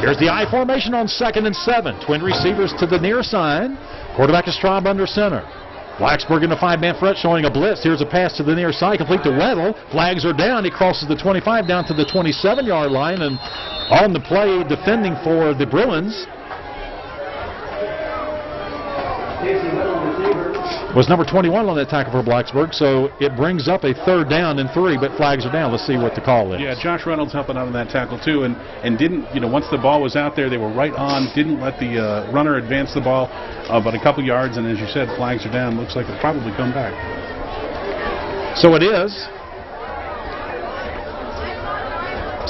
Here's the I formation on 2nd and 7. Twin receivers to the near side. Quarterback is Straub under center. Blacksburg in the 5-man front showing a blitz. Here's a pass to the near side, complete to Weddle. Flags are down. He crosses the 25 down to the 27-yard line, and on the play defending for the Bruins was number 21 on that tackle for Blacksburg, so it brings up a 3rd down and 3, but flags are down. Let's see what the call is. Yeah, Josh Reynolds helping out on that tackle too, and didn't, once the ball was out there, they were right on, didn't let the runner advance the ball but a couple yards, and as you said, flags are down. Looks like it'll probably come back. So it is.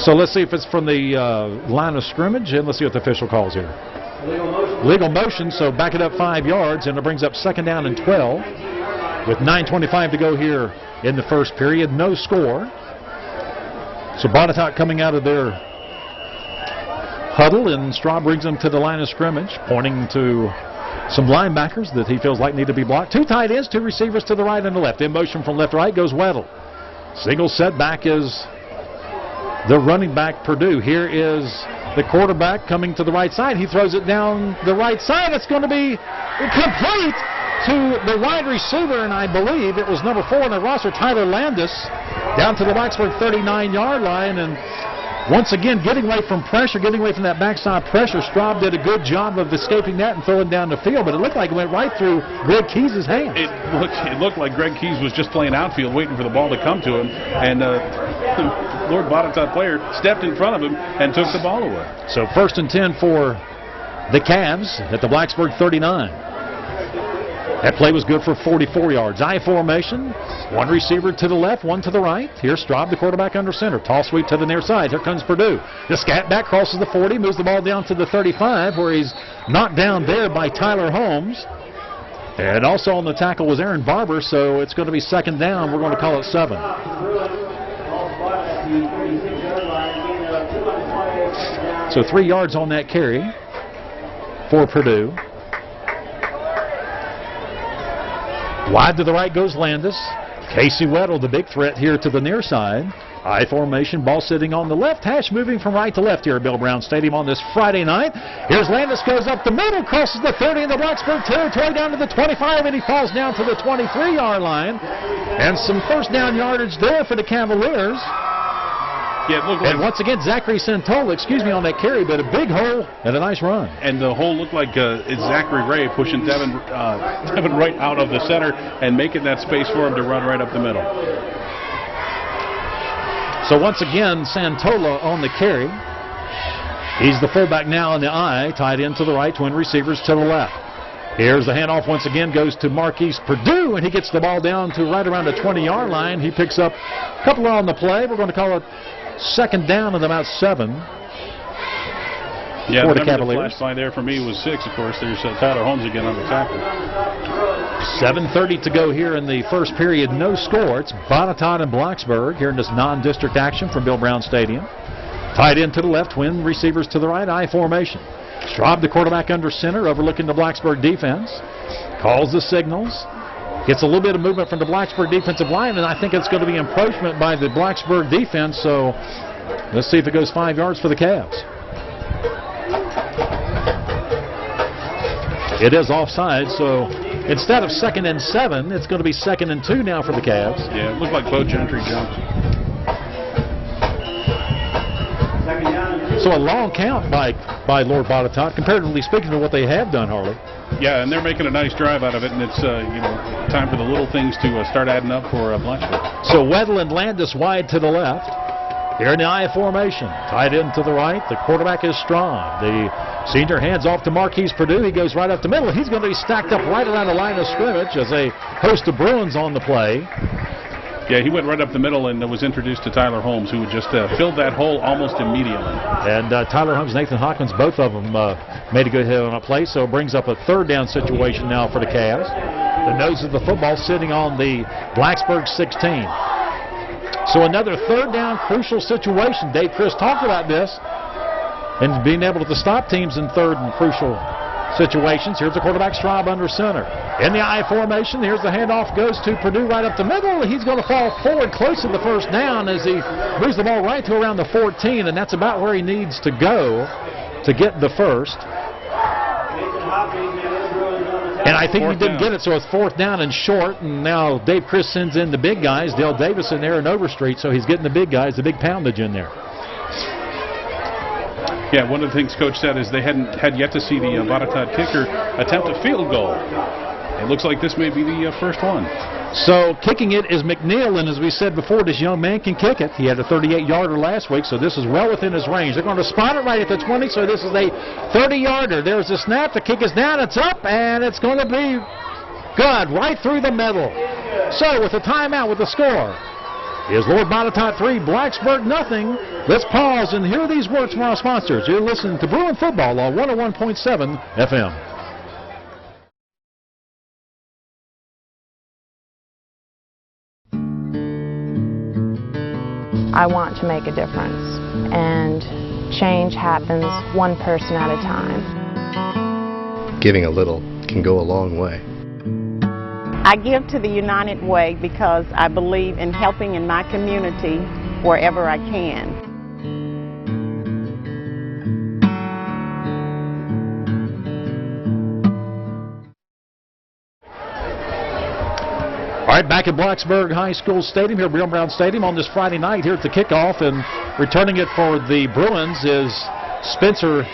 So let's see if it's from the line of scrimmage, and let's see what the official calls here. Legal motion, so back it up 5 yards, and it brings up 2nd down and 12 with 9:25 to go here in the first period. No score. So Botetourt coming out of their huddle, and Straub brings them to the line of scrimmage, pointing to some linebackers that he feels like need to be blocked. 2 tight ends, 2 receivers to the right and the left. In motion from left to right goes Weddle. Single setback is the running back Purdue. Here is the quarterback coming to the right side. He throws it down the right side. It's going to be complete to the wide receiver, and I believe it was number 4 on the roster, Tyler Landis, down to the Blacksburg 39-yard line. And once again, getting away from pressure, getting away from that backside pressure. Straub did a good job of escaping that and throwing down the field, but it looked like it went right through Greg Keys' hands. It looked like Greg Keys was just playing outfield, waiting for the ball to come to him, and Lord Botetourt player stepped in front of him and took the ball away. So 1st and 10 for the Cavs at the Blacksburg 39. That play was good for 44 yards. I formation, 1 receiver to the left, 1 to the right. Here's Straub, the quarterback under center. Tall sweep to the near side. Here comes Purdue. The scat back crosses the 40, moves the ball down to the 35, where he's knocked down there by Tyler Holmes. And also on the tackle was Aaron Barber, so it's going to be 2nd down. We're going to call it 7. So 3 yards on that carry for Purdue. Wide to the right goes Landis. Casey Weddle, the big threat here to the near side. I formation, ball sitting on the left hash, moving from right to left here at Bill Brown Stadium on this Friday night. Here's Landis, goes up the middle, crosses the 30 in the Blacksburg territory, down to the 25, and he falls down to the 23-yard line. And some 1st down yardage there for the Cavaliers. Yeah, it looked like, and once again, Zachary Santola, on that carry, but a big hole and a nice run. And the hole looked like it's Zachary Ray pushing Devin right out of the center and making that space for him to run right up the middle. So once again, Santola on the carry. He's the fullback now in the I, tied in to the right, 2 receivers to the left. Here's the handoff once again, goes to Marquise Purdue, and he gets the ball down to right around the 20-yard line. He picks up a couple on the play. We're going to call it 2nd down and about 7 for the Cavaliers. The flash line there for me was 6, of course. There's Tyler Holmes again on the tackle. 7:30 to go here in the first period. No score. It's Botetourt and Blacksburg here in this non-district action from Bill Brown Stadium. Tied in to the left, 2 receivers to the right, I formation. Straub, the quarterback under center, overlooking the Blacksburg defense. Calls the signals. Gets a little bit of movement from the Blacksburg defensive line, and I think it's going to be encroachment by the Blacksburg defense, so let's see if it goes 5 yards for the Cavs. It is offside, so instead of 2nd and 7, it's going to be 2nd and 2 now for the Cavs. Yeah, it looked like Bo Gentry jumped. So a long count by Lord Botetourt, comparatively speaking to what they have done, Harley. Yeah, and they're making a nice drive out of it, and it's time for the little things to start adding up for Blacksburg. So Weddle and Landis wide to the left. Here in the I formation, tied in to the right. The quarterback is Strong. The senior hands off to Marquise Purdue. He goes right up the middle. He's going to be stacked up right around the line of scrimmage as a host of Bruins on the play. Yeah, he went right up the middle and was introduced to Tyler Holmes, who just filled that hole almost immediately. And Tyler Holmes, Nathan Hawkins, both of them made a good hit on a play, so it brings up a 3rd down situation now for the Cavs. The nose of the football sitting on the Blacksburg 16. So another 3rd down crucial situation. Dave Chris talked about this and being able to stop teams in 3rd and crucial situations. Here's the quarterback, Straub under center. In the I formation, here's the handoff, goes to Purdue right up the middle. He's going to fall forward close to the 1st down as he moves the ball right to around the 14, and that's about where he needs to go. to get the first. And I think he didn't get it, so it's 4th down and short. And now Dave Chris sends in the big guys, Dale Davis and Aaron Overstreet, so he's getting the big guys, the big poundage in there. Yeah, one of the things Coach said is they had yet to see the Botetourt kicker attempt a field goal. It looks like this may be the first one. So kicking it is McNeil, and as we said before, this young man can kick it. He had a 38-yarder last week, so this is well within his range. They're going to spot it right at the 20, so this is a 30-yarder. There's a snap. The kick is down. It's up, and it's going to be good right through the middle. So with a timeout with the score is Lord Botetourt 3, Blacksburg nothing. Let's pause and hear these words from our sponsors. You're listening to Bruin Football on 101.7 FM. I want to make a difference, and change happens one person at a time. Giving a little can go a long way. I give to the United Way because I believe in helping in my community wherever I can. All right, back at Blacksburg High School Stadium here, Bill Brown Stadium on this Friday night here at the kickoff, and returning it for the Bruins is Spencer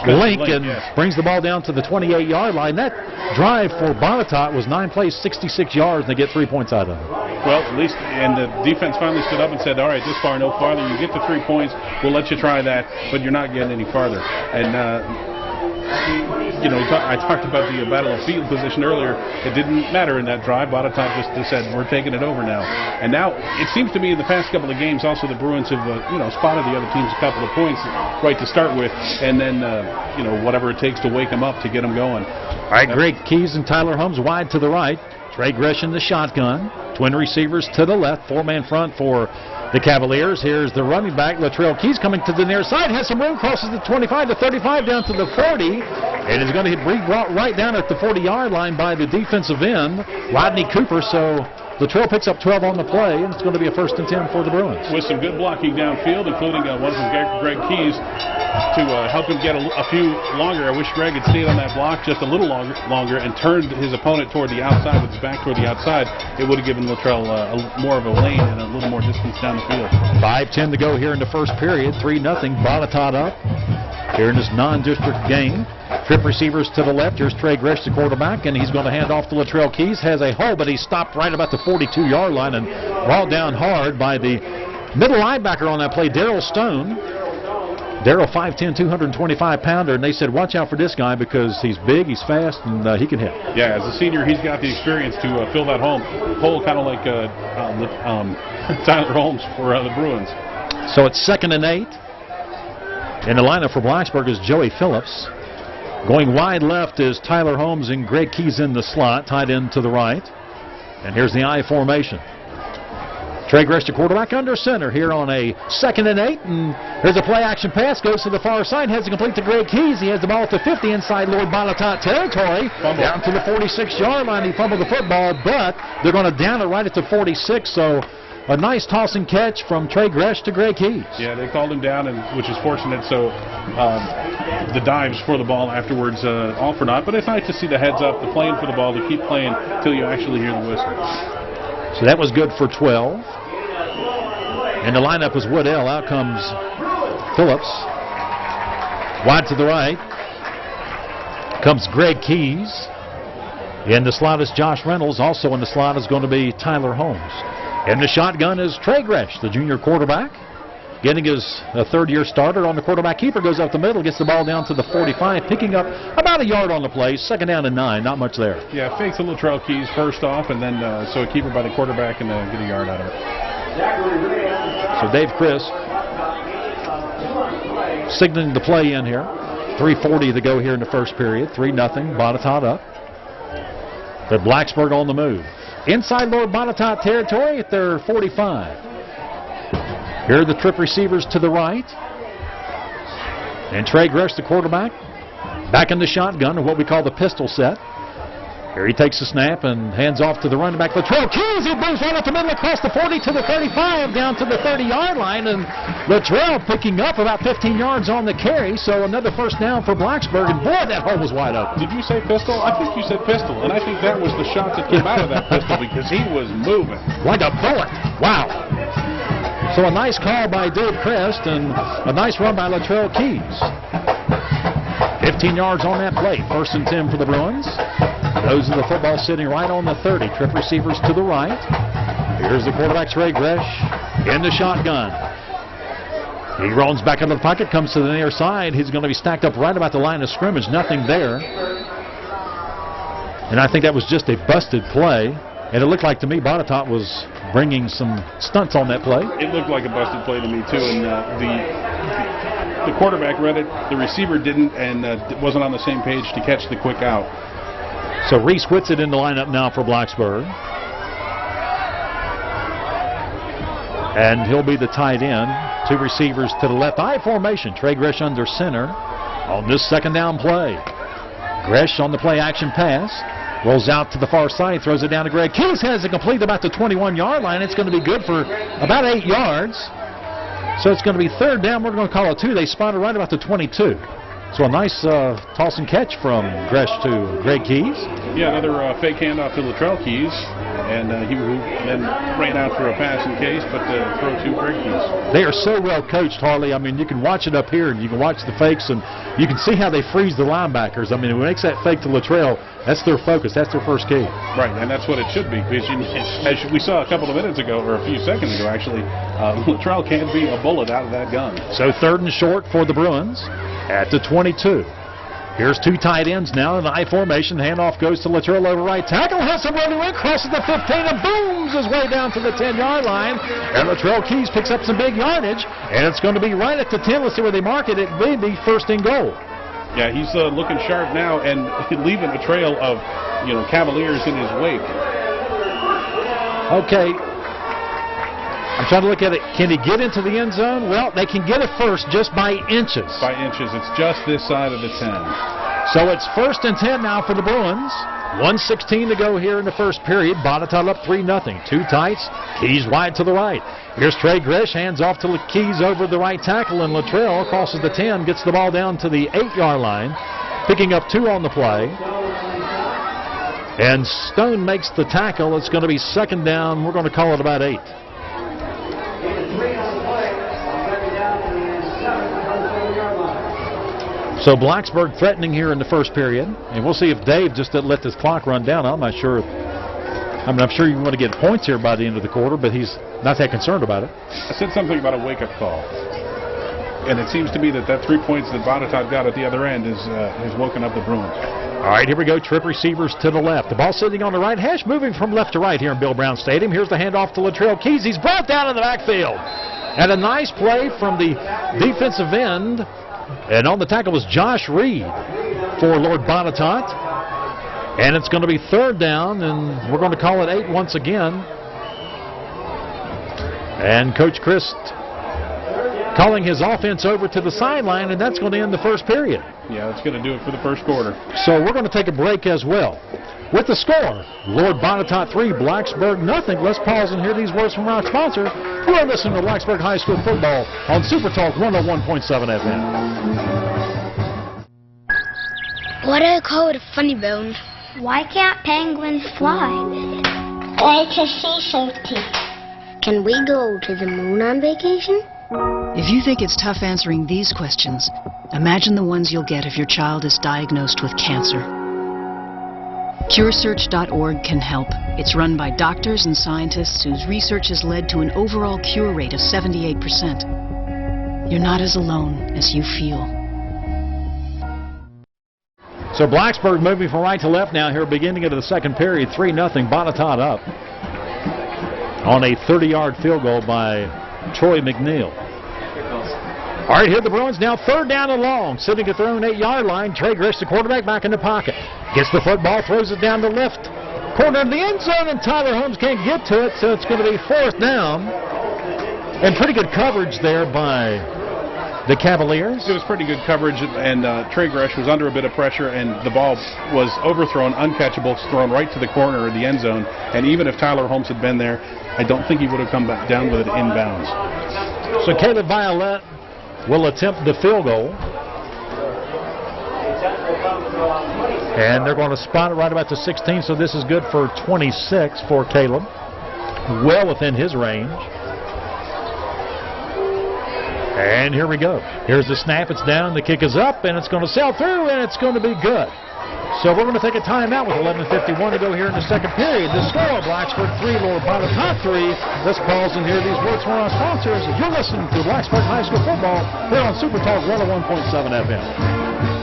Link, and brings the ball down to the 28-yard line. That drive for Botetourt was 9 plays, 66 yards, and they get 3 points out of it. Well, at least, and the defense finally stood up and said, all right, this far, no farther. You get the 3 points, we'll let you try that, but you're not getting any farther. And you know, I talked about the battle of field position earlier. It didn't matter in that drive. Botetourt just said, we're taking it over now. And now, it seems to me in the past couple of games, also the Bruins have, spotted the other teams a couple of points right to start with, and then, whatever it takes to wake them up to get them going. All right, Greg Keys and Tyler Holmes wide to the right. Trey Gresham the shotgun. Twin receivers to the left. 4-man front for the Cavaliers. Here's the running back, Latrell Keys, coming to the near side. Has some room, crosses the 25 to 35 down to the 40. And is going to be brought right down at the 40-yard line by the defensive end, Rodney Cooper. So Latrell picks up 12 on the play, and it's going to be a 1st and 10 for the Bruins. With some good blocking downfield, including one from Greg Keys to help him get a few longer. I wish Greg had stayed on that block just a little longer and turned his opponent toward the outside with his back toward the outside. It would have given Latrell more of a lane and a little more distance down the field. 5:10 to go here in the first period. 3-0. Botetourt up here in this non-district game. Trip receivers to the left. Here's Trey Gresh, the quarterback, and he's going to hand off to Latrell Keys. Has a hole, but he's stopped right about the 42-yard line and brought down hard by the middle linebacker on that play, Darrell Stone. Darrell, 5'10", 225-pounder, and they said, watch out for this guy because he's big, he's fast, and he can hit. Yeah, as a senior, he's got the experience to fill that hole, kind of like Tyler Holmes for the Bruins. So it's 2nd and 8. In the lineup for Blacksburg is Joey Phillips. Going wide left is Tyler Holmes, and Greg Keys in the slot, tied in to the right. And here's the I formation. Trey Gresh, the quarterback, under center here on a 2nd and 8. And here's a play-action pass. Goes to the far side. Heads it complete to Greg Keys. He has the ball at the 50 inside Lord Botetourt territory. Down to the 46-yard line. He fumbled the football, but they're going to down it right at the 46. So a nice tossing catch from Trey Gresh to Greg Keys. Yeah, they called him down, which is fortunate. So the dives for the ball afterwards, all for naught. But it's nice to see the heads up, the playing for the ball, to keep playing until you actually hear the whistle. So that was good for 12. And the lineup is Woodell. Out comes Phillips. Wide to the right comes Greg Keys. In the slot is Josh Reynolds. Also in the slot is going to be Tyler Holmes. And the shotgun is Trey Gresh, the junior quarterback, getting his third-year starter on the quarterback keeper. Goes up the middle, gets the ball down to the 45, picking up about a yard on the play. 2nd down and 9, not much there. Yeah, fakes a Latrell Keys first off, and then so a keeper by the quarterback and get a yard out of it. So Dave Chris signaling the play in here. 3:40 to go here in the first period. 3-0, Botetourt up. But Blacksburg on the move. Inside Lord Botetourt territory at their 45. Here are the trip receivers to the right. And Trey Gresh, the quarterback, back in the shotgun, or what we call the pistol set. Here he takes the snap and hands off to the running back, Latrell Keys. He moves right up the middle across the 40 to the 35, down to the 30-yard line, and Latrell picking up about 15 yards on the carry, so another first down for Blacksburg, and boy, that hole was wide open. Did you say pistol? I think you said pistol, and I think that was the shot that came out of that pistol because he was moving. Like a bullet. Wow. So a nice call by Dave Crest and a nice run by Latrell Keys. 15 yards on that play. 1st and 10 for the Bruins. Those are the football sitting right on the 30. Trip receivers to the right. Here's the quarterback, Trey Gresh, in the shotgun. He runs back into the pocket, comes to the near side. He's going to be stacked up right about the line of scrimmage. Nothing there. And I think that was just a busted play. And it looked like to me Botetourt was bringing some stunts on that play. It looked like a busted play to me, too. And the quarterback read it, the receiver didn't, and wasn't on the same page to catch the quick out. So Reese Whitsitt in the lineup now for Blacksburg. And he'll be the tight end. 2 receivers to the left. I formation. Trey Gresh under center on this 2nd down play. Gresh on the play action pass. Rolls out to the far side. Throws it down to Greg Keys. Has it complete about the 21-yard line. It's going to be good for about 8 yards. So it's going to be 3rd down. We're going to call it 2. They spotted right about the 22. So a nice toss and catch from Gresh to Greg Keys. Yeah, another fake handoff to Latrell Keys, and he then ran out for a passing case, but throw to Greg Keys. They are so well coached, Harley. I mean, you can watch it up here, and you can watch the fakes, and you can see how they freeze the linebackers. I mean, when it makes that fake to Latrell, that's their focus. That's their first key. Right, and that's what it should be, because as we saw a couple of minutes ago, or a few seconds ago, actually, Latrell can't be a bullet out of that gun. So 3rd and short for the Bruins at the 22. Here's 2 tight ends now in the I formation. Handoff goes to Latrell over right tackle. Has some running in, crosses the 15 and booms his way down to the 10-yard line. And Latrell Keys picks up some big yardage, and it's going to be right at the 10. Let's see where they mark it. It may be 1st and goal. Yeah, he's looking sharp now and leaving a trail of, Cavaliers in his wake. Okay. I'm trying to look at it. Can he get into the end zone? Well, they can get it first just by inches. By inches. It's just this side of the 10. So it's 1st and 10 now for the Bruins. 1:16 to go here in the first period. Botetourt up 3-0. 2 tights. Keys wide to the right. Here's Trey Gresh. Hands off to Keys over the right tackle, and Latrell crosses the 10. Gets the ball down to the 8-yard line. Picking up 2 on the play. And Stone makes the tackle. It's going to be 2nd down. We're going to call it about 8. So Blacksburg threatening here in the first period, and we'll see if Dave just didn't let this clock run down. I'm not sure. I'm sure you want to get points here by the end of the quarter, but he's not that concerned about it. I said something about a wake-up call, and it seems to me that 3 points that Botetourt got at the other end has woken up the Bruins. All right, here we go. Trip receivers to the left. The ball sitting on the right hash, moving from left to right here in Bill Brown Stadium. Here's the handoff to Latrell Keys. He's brought down in the backfield. And a nice play from the defensive end. And on the tackle was Josh Reed for Lord Botetourt. And it's going to be 3rd down, and we're going to call it 8 once again. And Coach Christ calling his offense over to the sideline, and that's going to end the first period. Yeah, that's going to do it for the first quarter. So we're going to take a break as well. With the score, Lord Botetourt 3, Blacksburg nothing. Let's pause and hear these words from our sponsor. You are listening to Blacksburg High School football on Super Talk 101.7 FM. Why do they call it a funny bone? Why can't penguins fly? It's a sea safety. Can we go to the moon on vacation? If you think it's tough answering these questions, imagine the ones you'll get if your child is diagnosed with cancer. CureSearch.org can help. It's run by doctors and scientists whose research has led to an overall cure rate of 78%. You're not as alone as you feel. So Blacksburg moving from right to left now here, beginning of the second period, 3-0, Botetourt up on a 30-yard field goal by Troy McNeil. All right, here the Bruins now 3rd down and long, sitting at their own 8-yard line. Trey Grish, the quarterback, back in the pocket. Gets the football, throws it down the left corner of the end zone, and Tyler Holmes can't get to it, so it's going to be 4th down. And pretty good coverage there by the Cavaliers. It was pretty good coverage, and Trey Gresh was under a bit of pressure, and the ball was overthrown, uncatchable, thrown right to the corner of the end zone. And even if Tyler Holmes had been there, I don't think he would have come back down with it inbounds. So Caleb Violette will attempt the field goal. And they're going to spot it right about the 16, so this is good for 26 for Caleb. Well within his range. And here we go. Here's the snap. It's down. The kick is up, and it's going to sail through, and it's going to be good. So we're going to take a timeout with 11:51 to go here in the second period. The score, Blacksburg 3, Lord Botetourt 3. Let's pause and hear these words from our sponsors. You're listening to Blacksburg High School football here on Super Talk 101.7 FM.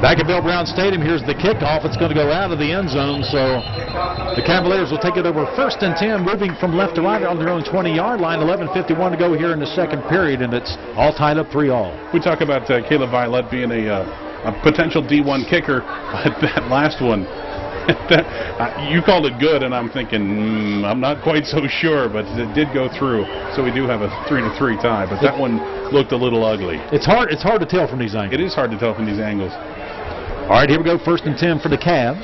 Back at Bill Brown Stadium, here's the kickoff. It's going to go out of the end zone, so the Cavaliers will take it over 1st and 10, moving from left to right on their own 20-yard line. 11:51 to go here in the second period, and it's all tied up 3-all. We talk about Caleb Violette being a potential D1 kicker. That last one, you called it good, and I'm thinking, I'm not quite so sure, but it did go through. So we do have a 3-3 tie, but that one looked a little ugly. It's hard to tell from these angles. It is hard to tell from these angles. All right, here we go. 1st and 10 for the Cavs.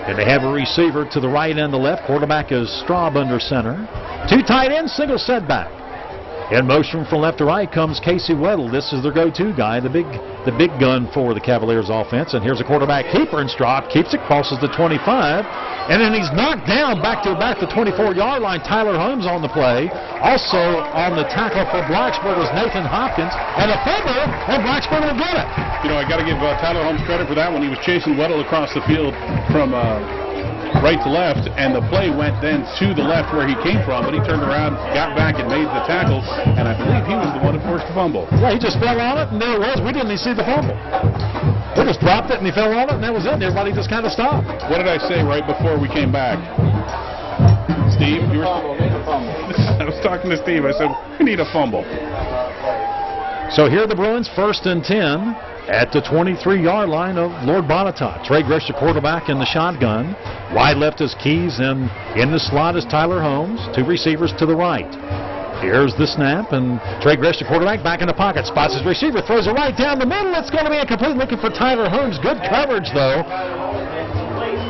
And they have a receiver to the right and the left. Quarterback is Straub under center. 2 tight ends, single setback. In motion from left to right comes Casey Weddle. This is their go-to guy, the big gun for the Cavaliers offense. And here's a quarterback keeper, and Straub keeps it, crosses the 25. And then he's knocked down back to the 24-yard line. Tyler Holmes on the play. Also on the tackle for Blacksburg was Nathan Hopkins. And a fumble, and Blacksburg will get it. You know, I got to give Tyler Holmes credit for that one. He was chasing Weddle across the field from right to left, and the play went then to the left where he came from, but he turned around, got back, and made the tackle, and I believe he was the one that forced the fumble. Yeah, he just fell on it, and there it was. We didn't even see the fumble. They just dropped it, and he fell on it, and that was it. And everybody just kind of stopped. What did I say right before we came back? Steve, you were... I was talking to Steve. I said, we need a fumble. So here are the Bruins, 1st and 10. At the 23-yard line of Lord Botetourt. Trey Gresh, the quarterback, in the shotgun. Wide left is Keys, and in the slot is Tyler Holmes. 2 receivers to the right. Here's the snap, and Trey Gresh, the quarterback, back in the pocket. Spots his receiver, throws it right down the middle. It's going to be incomplete. Looking for Tyler Holmes. Good coverage, though.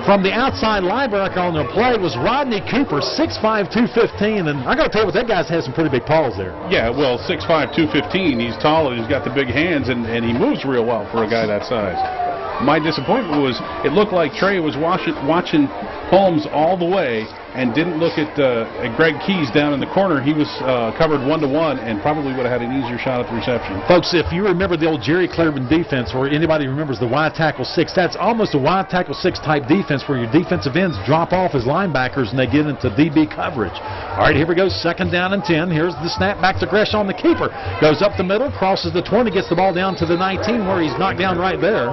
From the outside linebacker on the play was Rodney Cooper, 6'5", 215. And I got to tell you what, that guy's has some pretty big paws there. Yeah, well, 6'5", 215. He's tall and he's got the big hands, and he moves real well for a guy that size. My disappointment was it looked like Trey was watching Holmes all the way and didn't look at Greg Keys down in the corner. He was covered 1-to-1 and probably would have had an easier shot at the reception. Folks, if you remember the old Jerry Clearman defense, or anybody remembers the wide tackle 6, that's almost a wide tackle 6 type defense where your defensive ends drop off as linebackers and they get into DB coverage. All right, here we go. 2nd down and 10. Here's the snap back to Gresh on the keeper. Goes up the middle, crosses the 20, gets the ball down to the 19 where he's knocked down right there.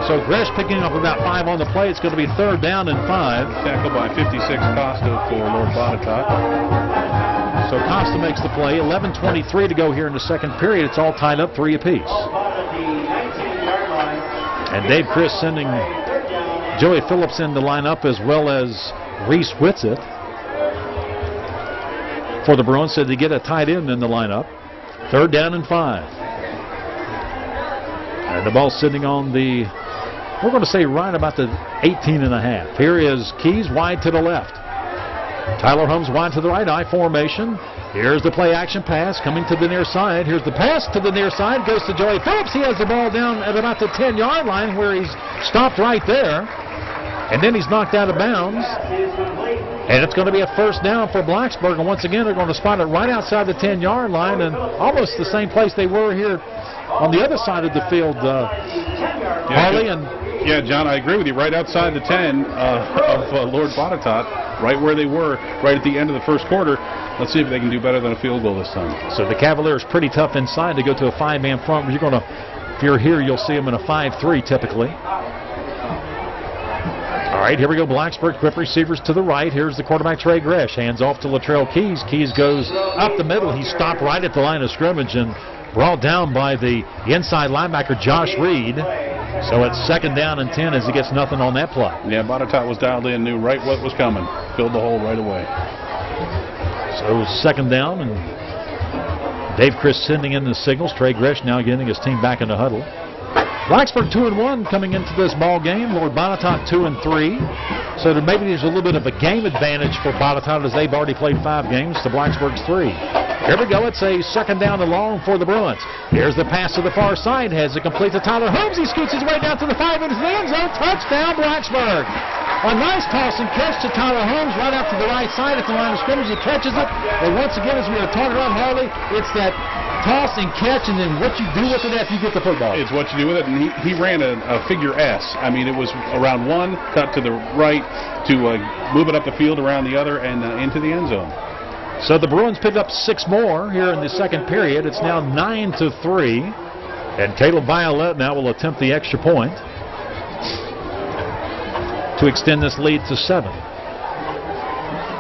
So Gresh picking up about 5 on the play. It's going to be 3rd down and 5. Tackled by 56 Costa for Lord Botetourt. So Costa makes the play. 11:23 to go here in the second period. It's all tied up 3 apiece. And Dave Chris sending Joey Phillips in the lineup as well as Reese Whitsitt. For the Bruins, said they get a tight end in the lineup. 3rd down and 5. And the ball sitting on the, we're going to say right about the 18.5. Here is Keys wide to the left. Tyler Holmes wide to the right, I formation. Here's the play action pass coming to the near side. Here's the pass to the near side, goes to Joey Phillips. He has the ball down at about the 10-yard line where he's stopped right there. And then he's knocked out of bounds. And it's going to be a 1st down for Blacksburg. And once again, they're going to spot it right outside the 10-yard line and almost the same place they were here on the other side of the field Harley and... Yeah, John, I agree with you. Right outside the 10 of Lord Botetourt, right where they were, right at the end of the first quarter. Let's see if they can do better than a field goal this time. So the Cavaliers pretty tough inside to go to a 5-man front. You're going to, if you're here, you'll see them in a 5-3 typically. All right, here we go. Blacksburg, quick receivers to the right. Here's the quarterback, Trey Gresh. Hands off to Latrell Keys. Keys goes up the middle. He stopped right at the line of scrimmage and brought down by the inside linebacker, Josh Reed. So it's 2nd down and 10 as he gets nothing on that play. Yeah, Botetourt was dialed in, knew right what was coming. Filled the hole right away. So 2nd down, and Dave Chris sending in the signals. Trey Gresh now getting his team back in the huddle. Blacksburg 2-1 coming into this ball game. Lord Botetourt 2-3. So maybe there's a little bit of a game advantage for Botetourt as they've already played 5 games to Blacksburg's 3. Here we go. It's a 2nd down and long for the Bruins. Here's the pass to the far side. Has it complete to Tyler Holmes. He scoots his way down to the 5 into the end zone. Touchdown, Blacksburg. A nice toss and catch to Tyler Holmes right out to the right side at the line of scrimmage. He catches it. And once again, as we were talking about, Harley, it's that toss and catch, and then what you do with it after you get the football. It's what you do with it, and he ran a figure S. I mean, it was around one, cut to the right to move it up the field around the other and into the end zone. So the Bruins picked up 6 more here in the second period. It's now 9-3, and Caleb Violette now will attempt the extra point to extend this lead to 7.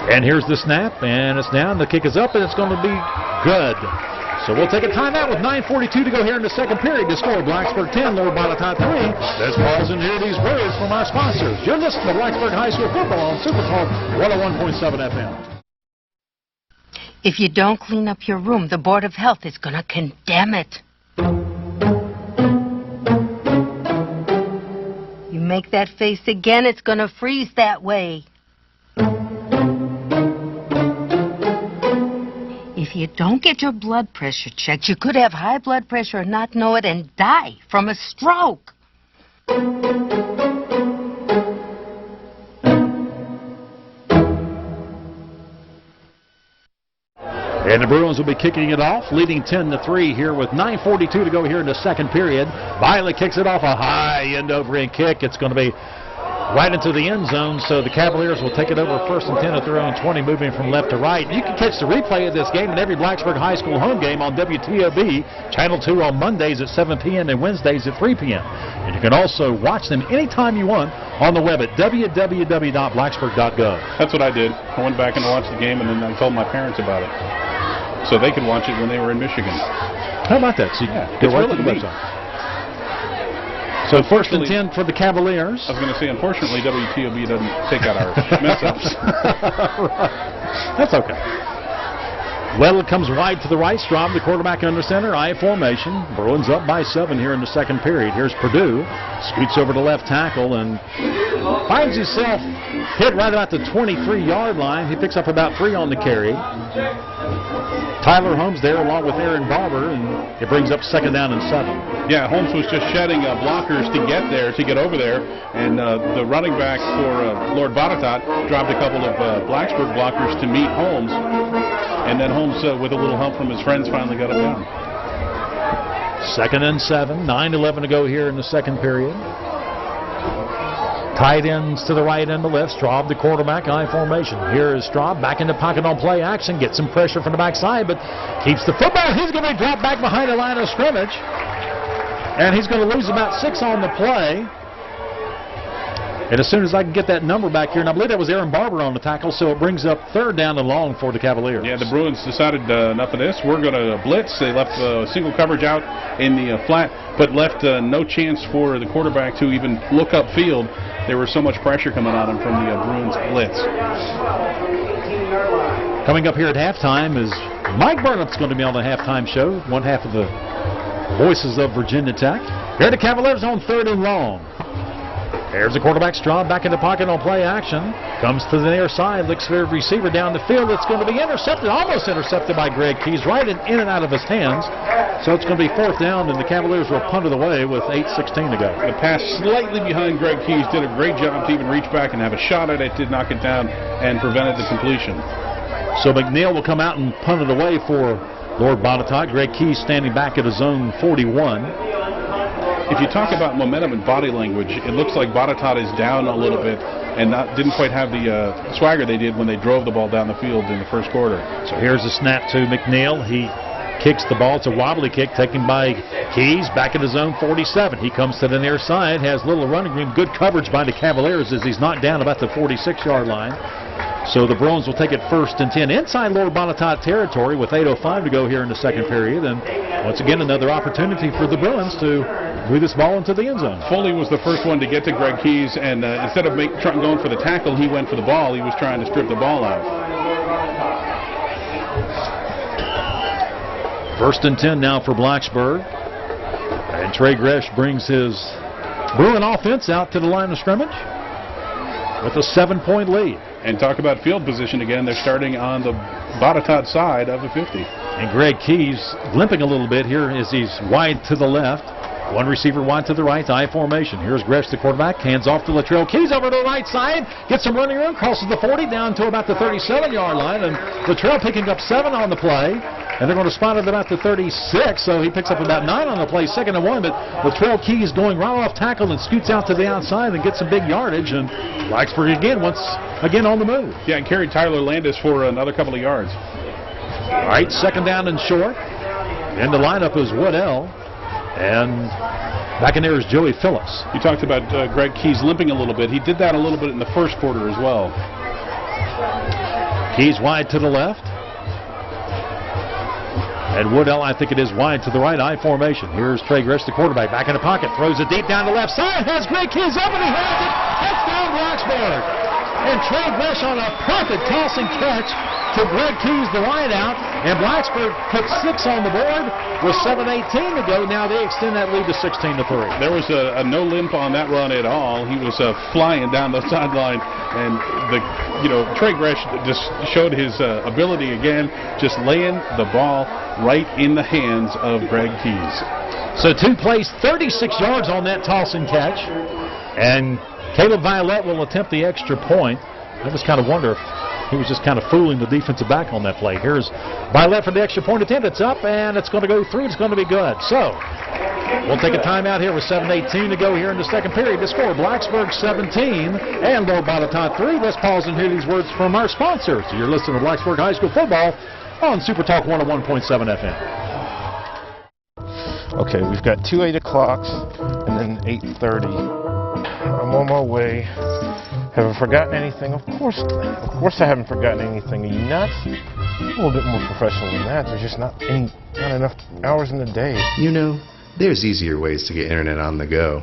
And here's the snap, and it's down. The kick is up, and it's going to be good. So we'll take a timeout with 9:42 to go here in the second period to score Blacksburg 10, Lord Botetourt 3. Let's pause and hear these words from our sponsors. You're listening to Blacksburg High School football on Super Talk 101.7 FM. If you don't clean up your room, the Board of Health is going to condemn it. You make that face again, it's going to freeze that way. If you don't get your blood pressure checked, you could have high blood pressure and not know it and die from a stroke. And the Bruins will be kicking it off, leading 10-3 here with 9:42 to go here in the second period. Violet kicks it off, a high end-over-end kick. It's going to be right into the end zone, so the Cavaliers will take it over 1st and 10 at their own 20, moving from left to right. You can catch the replay of this game and every Blacksburg High School home game on WTOB, Channel 2 on Mondays at 7 p.m. and Wednesdays at 3 p.m. And you can also watch them anytime you want on the web at www.blacksburg.gov. That's what I did. I went back and watched the game, and then I told my parents about it so they could watch it when they were in Michigan. How about that? So it's really neat. So 1st and 10 for the Cavaliers. I was going to say, unfortunately, WTOB doesn't take out our mess-ups. Right. That's okay. Weddle comes wide to the right. Straub, the quarterback under center. I formation. Bruins up by 7 here in the second period. Here's Purdue. Scoots over to left tackle and finds himself hit right about the 23-yard line. He picks up about 3 on the carry. Tyler Holmes there along with Aaron Barber, and it brings up 2nd down and 7. Yeah, Holmes was just shedding blockers to get over there, and the running back for Lord Botetourt dropped a couple of Blacksburg blockers to meet Holmes, and then Holmes, with a little help from his friends, finally got him down. 2nd and 7, 9:11 to go here in the second period. Tight ends to the right and the left. Straub, the quarterback, I formation. Here is Straub back in the pocket on play action. Gets some pressure from the backside, but keeps the football. He's going to be dropped back behind the line of scrimmage. And he's going to lose about 6 on the play. And as soon as I can get that number back here, and I believe that was Aaron Barber on the tackle, so it brings up 3rd down and long for the Cavaliers. Yeah, the Bruins decided enough of this. We're going to blitz. They left single coverage out in the flat, but left no chance for the quarterback to even look upfield. There was so much pressure coming on him from the Bruins blitz. Coming up here at halftime is Mike Burnup's going to be on the halftime show, one half of the Voices of Virginia Tech. Here are the Cavaliers on 3rd and long. There's the quarterback, Straub, back in the pocket on play action. Comes to the near side, looks for a receiver down the field. It's going to be intercepted, almost intercepted by Greg Keys, right in and out of his hands. So it's going to be 4th down, and the Cavaliers will punt it away with 8:16 to go. The pass slightly behind Greg Keys did a great job to even reach back and have a shot at it, did knock it down, and prevented the completion. So McNeil will come out and punt it away for Lord Botetourt. Greg Keys standing back at his own 41. if you talk about momentum and body language, it looks like Botetourt is down a little bit and didn't quite have the swagger they did when they drove the ball down the field in the first quarter. So here's a snap to McNeil. He kicks the ball. It's a wobbly kick taken by Keys back in the zone 47. He comes to the near side, has little running room. Good coverage by the Cavaliers as he's knocked down about the 46-yard line. So the Bruins will take it 1st and 10 inside Lower Botetourt territory with 8:05 to go here in the second period. And once again, another opportunity for the Bruins to move this ball into the end zone. Foley was the first one to get to Greg Keys, and instead of going for the tackle, he went for the ball. He was trying to strip the ball out. 1st and 10 now for Blacksburg. And Trey Gresh brings his Bruin offense out to the line of scrimmage with a 7-point lead. And talk about field position again. They're starting on the Botetourt side of the 50. And Greg Keys limping a little bit here as he's wide to the left. One receiver wide to the right, I formation. Here's Gresh, the quarterback, hands off to Latrell. Keys over to the right side, gets some running room, crosses the 40 down to about the 37-yard line, and Latrell picking up 7 on the play, and they're going to spot it about the 36, so he picks up about 9 on the play, 2nd and 1, but Latrell Keys going right off tackle and scoots out to the outside and gets some big yardage, and Blacksburg once again on the move. Yeah, and carried Tyler Landis for another couple of yards. All right, 2nd down and short. In the lineup is Woodell. And back in there is Joey Phillips. You talked about Greg Keys limping a little bit. He did that a little bit in the first quarter as well. Keys wide to the left. And Woodell, I think it is, wide to the right, I formation. Here's Trey Gresh, the quarterback, back in the pocket. Throws it deep down the left side. Has Greg Keys up and he has it. Touchdown Blacksburg. And Trey Gresh on a perfect tossing catch to Greg Keys, the wideout, and Blacksburg puts 6 on the board with 7:18 to go. Now they extend that lead to 16-3. There was a no limp on that run at all. He was flying down the sideline, and Trey Gresh just showed his ability again, just laying the ball right in the hands of Greg Keys. So 2 plays, 36 yards on that toss and catch, and Caleb Violette will attempt the extra point. I just kind of wonder if he was just kind of fooling the defensive back on that play. Here's Violette for the extra point attempt. It's up, and it's going to go through. It's going to be good. So we'll take a timeout here with 7:18 to go here in the second period. The score, Blacksburg 17 and Lower Botetourt 3. Let's pause and hear these words from our sponsors. You're listening to Blacksburg High School football on Super Talk 101.7 FM. Okay, we've got 2 8 o'clocks and then 8:30. I'm on my way. Haven't forgotten anything? Of course I haven't forgotten anything. Are you nuts? A little bit more professional than that. There's just not enough hours in the day. You know, there's easier ways to get internet on the go.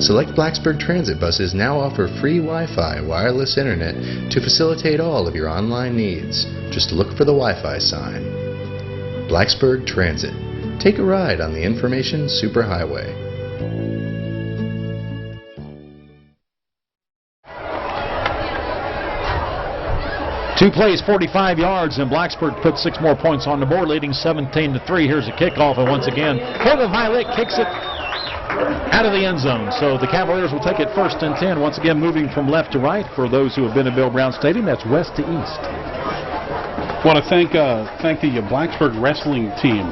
Select Blacksburg Transit buses now offer free Wi-Fi wireless internet to facilitate all of your online needs. Just look for the Wi-Fi sign. Blacksburg Transit. Take a ride on the Information Superhighway. 2 plays, 45 yards, and Blacksburg puts 6 more points on the board, leading 17-3. Here's a kickoff, and once again, Caleb Violette kicks it out of the end zone. So the Cavaliers will take it 1st and 10. Once again, moving from left to right. For those who have been to Bill Brown Stadium, that's west to east. I want to thank the Blacksburg wrestling team.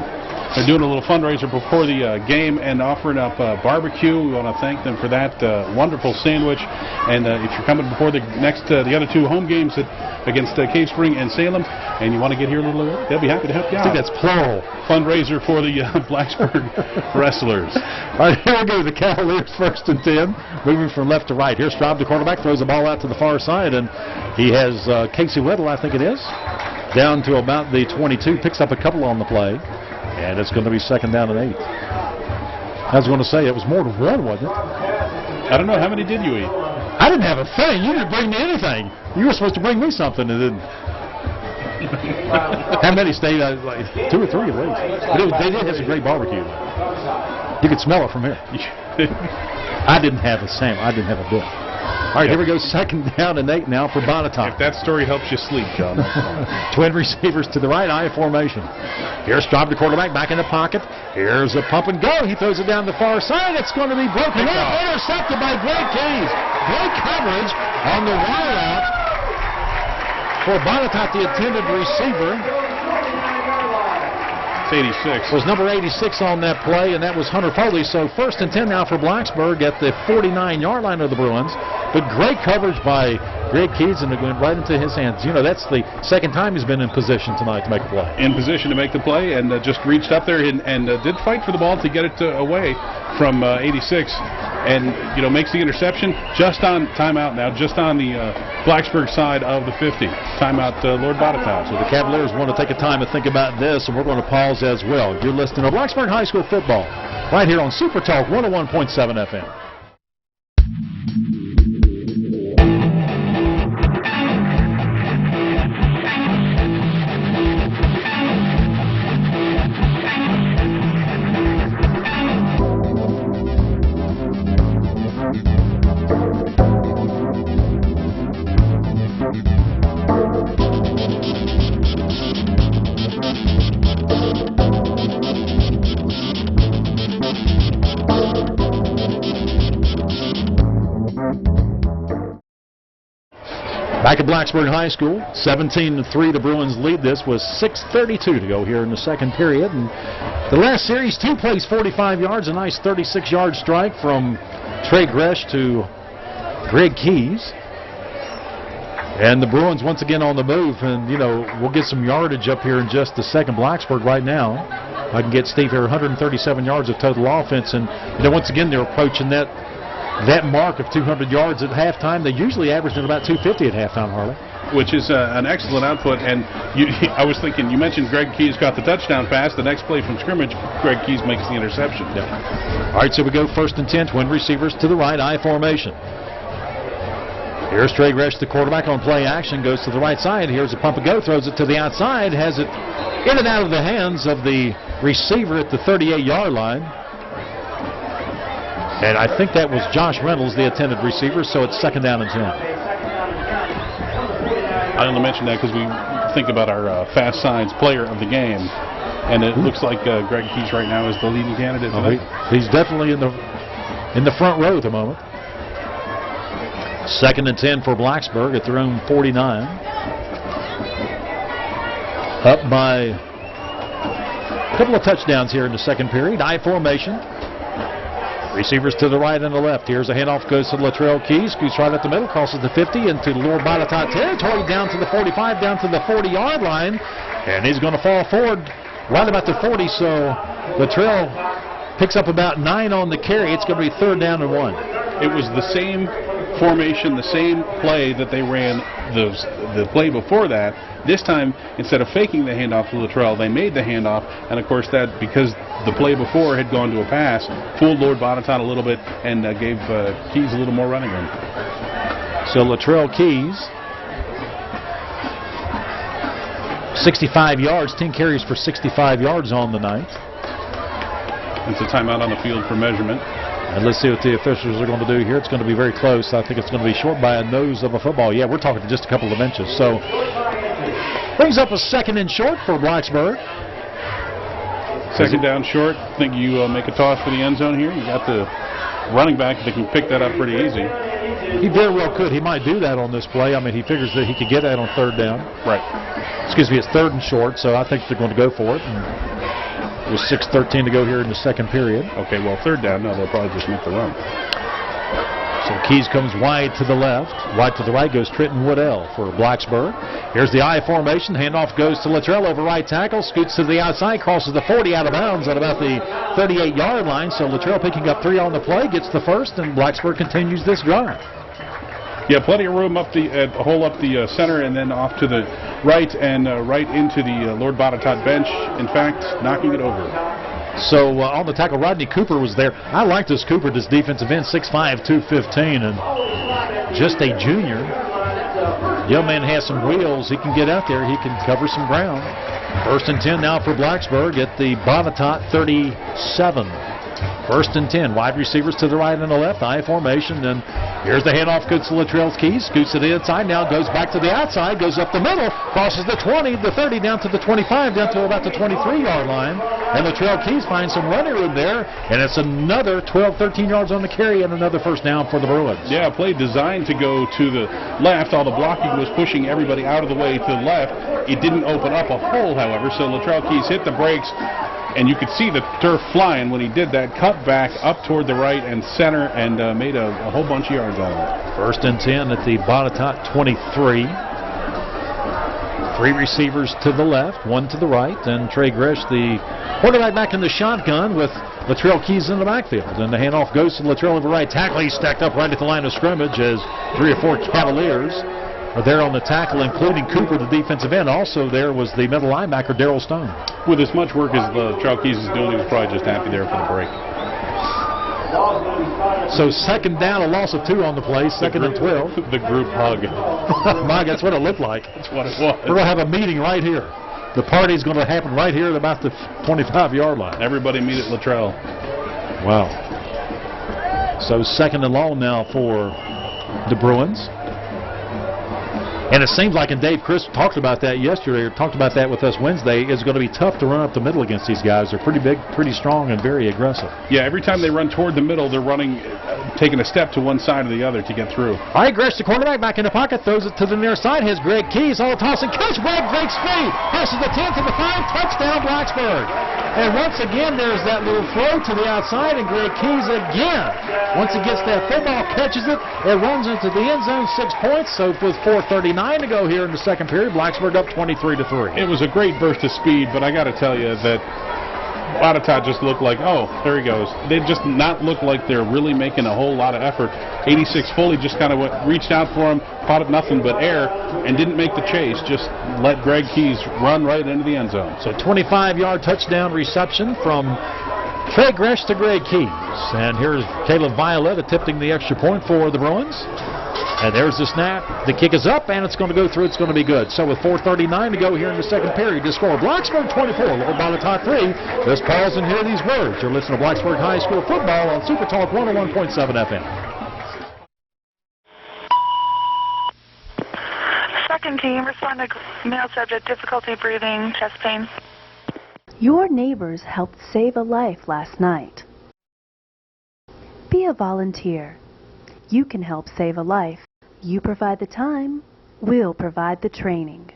They're doing a little fundraiser before the game and offering up barbecue. We want to thank them for that wonderful sandwich. And if you're coming before the other 2 home games against Cave Spring and Salem, and you want to get here a little early, they'll be happy to help you out. I think that's plural. Fundraiser for the Blacksburg wrestlers. All right, here we go. The Cavaliers 1st and 10, moving from left to right. Here's Straub, the quarterback, throws the ball out to the far side, and he has Casey Weddle, I think it is, down to about the 22, picks up a couple on the play. And it's going to be 2nd down and 8. I was going to say, it was more than 1, wasn't it? I don't know. How many did you eat? I didn't have a thing. You didn't bring me anything. You were supposed to bring me something and didn't. How many stayed? Like 2 or 3 at least. But they did have some great barbecue. You could smell it from here. I didn't have a sandwich. I didn't have a bit. All right, here we go. 2nd down and 8 now for Botetourt. If that story helps you sleep, John. Twin receivers to the right, I formation. Here's Straub, the quarterback, back in the pocket. Here's a pump and go. He throws it down the far side. It's going to be broken up. Intercepted by Greg Keys. Great coverage on the wide out for Botetourt, the intended receiver. It's 86. Was number 86 on that play, and that was Hunter Foley. So 1st and 10 now for Blacksburg at the 49-yard line of the Bruins. But great coverage by Greg Keys, and it went right into his hands. You know, that's the second time he's been in position tonight to make a play. In position to make the play, and just reached up there and did fight for the ball to get it away from 86. And, you know, makes the interception just on timeout now, just on the Blacksburg side of the 50. Timeout, Lord Botetourt. So the Cavaliers want to take a time to think about this, and we're going to pause as well. You're listening to Blacksburg High School football right here on Super Talk 101.7 FM. Back at Blacksburg High School, 17-3 the Bruins lead this with 6:32 to go here in the second period. And the last series, 2 plays 45 yards, a nice 36-yard strike from Trey Gresh to Greg Keys. And the Bruins once again on the move, and, you know, we'll get some yardage up here in just a second. Blacksburg right now, I can get Steve here, 137 yards of total offense. And, you know, once again, they're approaching that mark of 200 yards at halftime. They usually average at about 250 at halftime, Harley. Which is an excellent output. And I was thinking, you mentioned Greg Keys got the touchdown pass. The next play from scrimmage, Greg Keys makes the interception. Yeah. All right, so we go 1st and 10, twin receivers to the right, I formation. Here's Trey Gresh, the quarterback on play action, goes to the right side. Here's a pump and go, throws it to the outside, has it in and out of the hands of the receiver at the 38-yard line. And I think that was Josh Reynolds, the intended receiver, so it's 2nd down and 10. I only mention that because we think about our Fast Signs player of the game, and it looks like Greg Keys right now is the leading candidate. He's definitely in the front row at the moment. 2nd and 10 for Blacksburg at their own 49. Up by a couple of touchdowns here in the second period. I formation. Receivers to the right and the left. Here's a handoff, goes to Latrell Keys. Scoots right up the middle, crosses the 50 into Lord Botetourt territory, down to the 45, down to the 40-yard line. And he's going to fall forward right about the 40, so Latrell picks up about 9 on the carry. It's going to be 3rd down and 1. It was the same formation, the same play that they ran the play before that. This time, instead of faking the handoff to Latrell, they made the handoff, and of course that, because the play before had gone to a pass, fooled Lord Botetourt a little bit and gave Keys a little more running room. So Latrell Keys, 65 yards, 10 carries for 65 yards on the night. It's a timeout on the field for measurement. And let's see what the officials are going to do here. It's going to be very close. I think it's going to be short by a nose of a football. Yeah, we're talking just a couple of inches. So brings up a 2nd and short for Blacksburg. 2nd down short. Think you make a toss for the end zone here. You got the running back that can pick that up pretty easy. He very well could. He might do that on this play. I mean, he figures that he could get that on 3rd down. Right. Excuse me, it's 3rd and short, so I think they're going to go for it. With 6:13 to go here in the second period. Okay, well, 3rd down, no, they'll probably just make the run. So Keys comes wide to the left. Wide to the right goes Trenton Woodell for Blacksburg. Here's the I formation. Handoff goes to Latrell over right tackle. Scoots to the outside, crosses the 40 out of bounds at about the 38-yard line. So Latrell picking up 3 on the play, gets the first, and Blacksburg continues this drive. Yeah, plenty of room up the hole up the center, and then off to the right and right into the Lord Botetourt bench. In fact, knocking it over. So on the tackle, Rodney Cooper was there. I like this Cooper, this defensive end, 6'5", 215, and just a junior. Young man has some wheels. He can get out there. He can cover some ground. 1st and 10 now for Blacksburg at the Botetourt 37. 1st and 10. Wide receivers to the right and the left. I formation. And Here's the handoff, goes to Latrell Keys, scoots it inside, now goes back to the outside, goes up the middle, crosses the 20, the 30, down to the 25, down to about the 23-yard line. And Latrell Keys finds some running room there, and it's another 12, 13 yards on the carry and another first down for the Bruins. Yeah, play designed to go to the left. All the blocking was pushing everybody out of the way to the left. It didn't open up a hole, however, so Latrell Keys hit the brakes, and you could see the turf flying when he did that, cut back up toward the right and center, and made a whole bunch of yards out of it. First and 10 at the Botetourt 23. 3 receivers to the left, 1 to the right, and Trey Gresh, the quarterback, back in the shotgun with Latrell Keys in the backfield. And the handoff goes to Latrell over right tackle. He's stacked up right at the line of scrimmage as 3 or 4 Cavaliers are there on the tackle, including Cooper, the defensive end. Also there was the middle linebacker, Darrell Stone. With as much work as Latrell Keys is doing, he was probably just happy there for the break. So second down, a loss of 2 on the play, second and 12. The group hug. Mike, that's what it looked like. That's what it was. We're going to have a meeting right here. The party's going to happen right here at about the 25-yard line. Everybody meet at Latrell. Wow. So second and long now for the Bruins. And it seems like, and Dave Chris talked about that yesterday, or talked about that with us Wednesday, it's going to be tough to run up the middle against these guys. They're pretty big, pretty strong, and very aggressive. Yeah, every time they run toward the middle, they're running, taking a step to one side or the other to get through. All right, Gresh, the quarterback, back in the pocket, throws it to the near side. Has Greg Keys on the toss and catch. Greg, great speed. Passes the 10 to the 5, touchdown Blacksburg. And once again, there's that little throw to the outside, and Greg Keys again. Once he gets that football, catches it, it runs into the end zone, 6 points. So with 4:39 to go here in the second period, Blacksburg up 23-3. It was a great burst of speed, but I got to tell you that Botetourt just looked like, oh, there he goes. They just not look like they're really making a whole lot of effort. 86 Foley just kind of reached out for him, caught it nothing but air, and didn't make the chase. Just let Greg Keys run right into the end zone. So 25-yard touchdown reception from Trey Gresh to Greg Keys. And here's Caleb Violette attempting the extra point for the Bruins. And there's the snap. The kick is up, and it's going to go through. It's going to be good. So with 4:39 to go here in the second period, the score, Blacksburg 24, Lord Botetourt 3. Let's pause and hear these words. You're listening to Blacksburg High School football on Super Talk 101.7 FM. Second team, respond to male subject, difficulty breathing, chest pain. Your neighbors helped save a life last night. Be a volunteer. You can help save a life. You provide the time, we'll provide the training.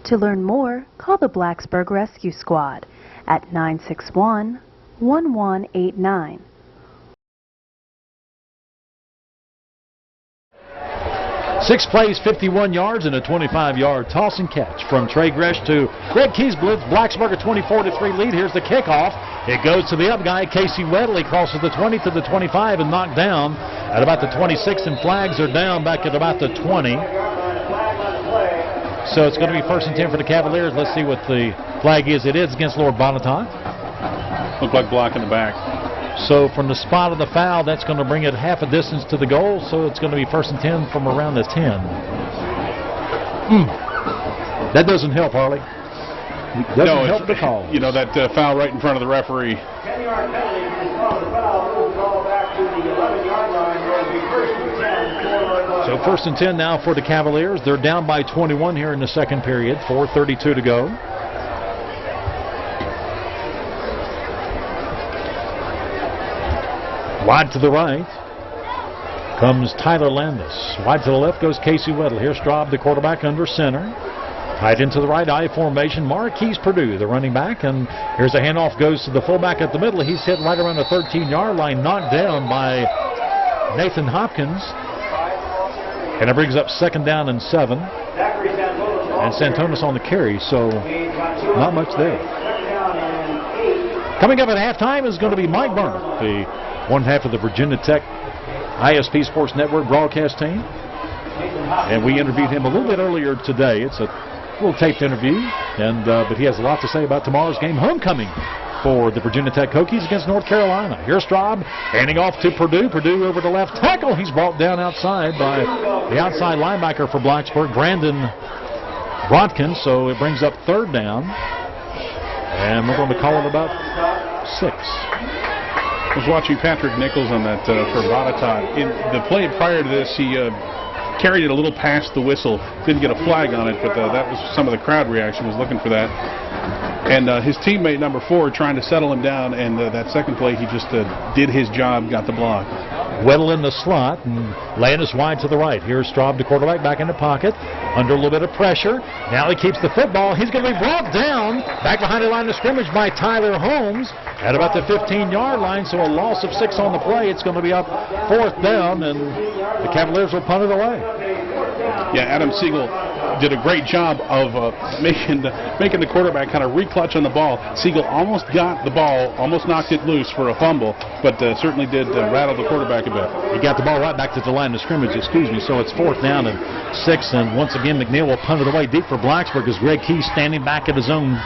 To learn more, call the Blacksburg Rescue Squad at 961-1189. Six plays, 51 yards, and a 25-yard toss and catch from Trey Gresh to Greg Keys. Blitz Blacksburg a 24-3 lead. Here's the kickoff. It goes to the up guy, Casey Weddle. He crosses the 20 to the 25 and knocked down at about the 26, and flags are down back at about the 20. So it's going to be first and 10 for the Cavaliers. Let's see what the flag is. It is against Lord Botetourt. Looked like block in the back. So from the spot of the foul, that's going to bring it half a distance to the goal. So it's going to be first and 10 from around the 10. That doesn't help, Harley. Doesn't help the call. You know, that foul right in front of the referee. 10-yard penalty in front of the foul. We'll call back to the 11-yard line. It'll be first and 10. So first and 10 now for the Cavaliers. They're down by 21 here in the second period. 4:32 to go. Wide to the right comes Tyler Landis. Wide to the left goes Casey Weddle. Here's Straub, the quarterback, under center. Tight into the right I formation. Marquise Purdue, the running back. And here's a handoff, goes to the fullback at the middle. He's hit right around the 13-yard line, knocked down by Nathan Hopkins. And it brings up second down and 7. And Santonis on the carry, so not much there. Coming up at halftime is going to be Mike Burnett, the one half of the Virginia Tech ISP Sports Network broadcast team. And we interviewed him a little bit earlier today. It's a little taped interview, and but he has a lot to say about tomorrow's game, homecoming for the Virginia Tech Hokies against North Carolina. Here's Straub handing off to Purdue. Purdue over the left tackle. He's brought down outside by the outside linebacker for Blacksburg, Brandon Brodkin. So it brings up third down, and we're going to call it about 6. was watching Patrick Nichols on that for Botetourt. In the play prior to this, he carried it a little past the whistle. Didn't get a flag on it, but that was some of the crowd reaction was looking for that. And his teammate number 4 trying to settle him down, and that second play he just did his job, got the block. Weddle in the slot and laying us wide to the right. Here's Straub, the quarterback, back in the pocket, under a little bit of pressure. Now he keeps the football. He's going to be brought down back behind the line of scrimmage by Tyler Holmes at about the 15-yard line, so a loss of 6 on the play. It's going to be up 4th down, and the Cavaliers will punt it away. Yeah, Adam Siegel did a great job of making the quarterback kind of re-clutch on the ball. Siegel almost got the ball, almost knocked it loose for a fumble, but certainly did rattle the quarterback a bit. He got the ball right back to the line of scrimmage, so it's 4th down and 6, and once again McNeil will punt it away deep for Blacksburg as Greg Key standing back at his own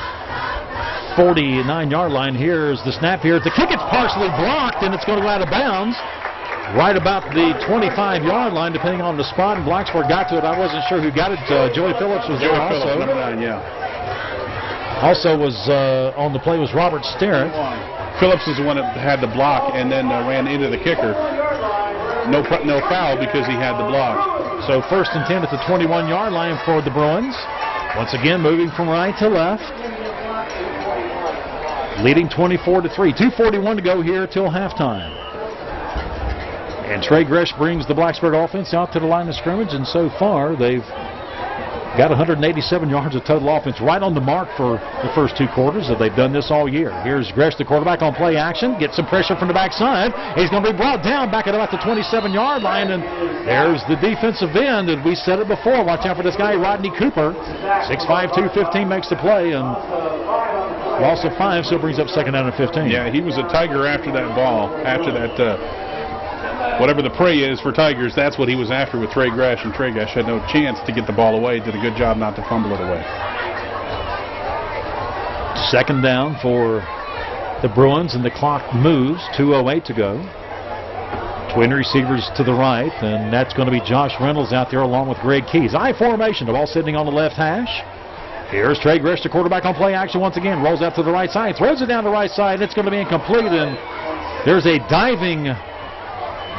49-yard line. Here's the snap here. The kick is partially blocked, and it's going to go out of bounds right about the 25-yard line, depending on the spot, and Blacksburg got to it. I wasn't sure who got it. Joey Phillips was there also. Number 9, yeah. Also was on the play was Robert Sterrett. Phillips is the one that had the block and then ran into the kicker. No foul because he had the block. So 1st and 10 at the 21-yard line for the Bruins. Once again, moving from right to left. Leading 24-3. 2:41 to go here till halftime. And Trey Gresh brings the Blacksburg offense out to the line of scrimmage, and so far they've got 187 yards of total offense, right on the mark for the first 2 quarters, that they've done this all year. Here's Gresh, the quarterback, on play action. Gets some pressure from the backside. He's going to be brought down back at about the 27-yard line, and there's the defensive end. And we said it before, watch out for this guy, Rodney Cooper. 6'5", 215 makes the play, and loss of 5, so brings up 2nd down and 15. Yeah, he was a Tiger after that ball, after that whatever the prey is for Tigers, that's what he was after with Trey Gresh, and Trey Gresh had no chance to get the ball away. Did a good job not to fumble it away. 2nd down for the Bruins, and the clock moves. 2:08 to go. Twin receivers to the right, and that's going to be Josh Reynolds out there along with Greg Keys. I formation, the ball sitting on the left hash. Here's Trey Gresh, the quarterback, on play action once again. Rolls out to the right side, throws it down the right side. It's going to be incomplete, and there's a diving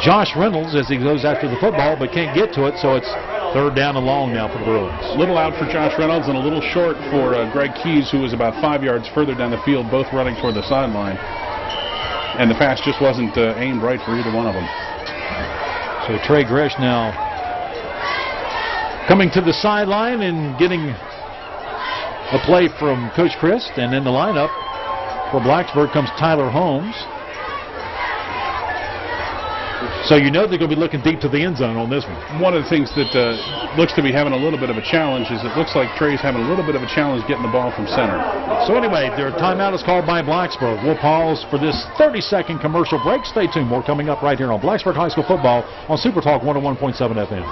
Josh Reynolds as he goes after the football, but can't get to it, so it's 3rd down and long now for the Bruins. A little out for Josh Reynolds and a little short for Greg Keys, who was about 5 yards further down the field, both running toward the sideline. And the pass just wasn't aimed right for either one of them. So Trey Gresh now coming to the sideline and getting a play from Coach Christ, and in the lineup for Blacksburg comes Tyler Holmes. So you know they're going to be looking deep to the end zone on this one. One of the things that looks to be having a little bit of a challenge is it looks like Trey's having a little bit of a challenge getting the ball from center. So anyway, their timeout is called by Blacksburg. We'll pause for this 30-second commercial break. Stay tuned. More coming up right here on Blacksburg High School Football on Super Talk 101.7 FM.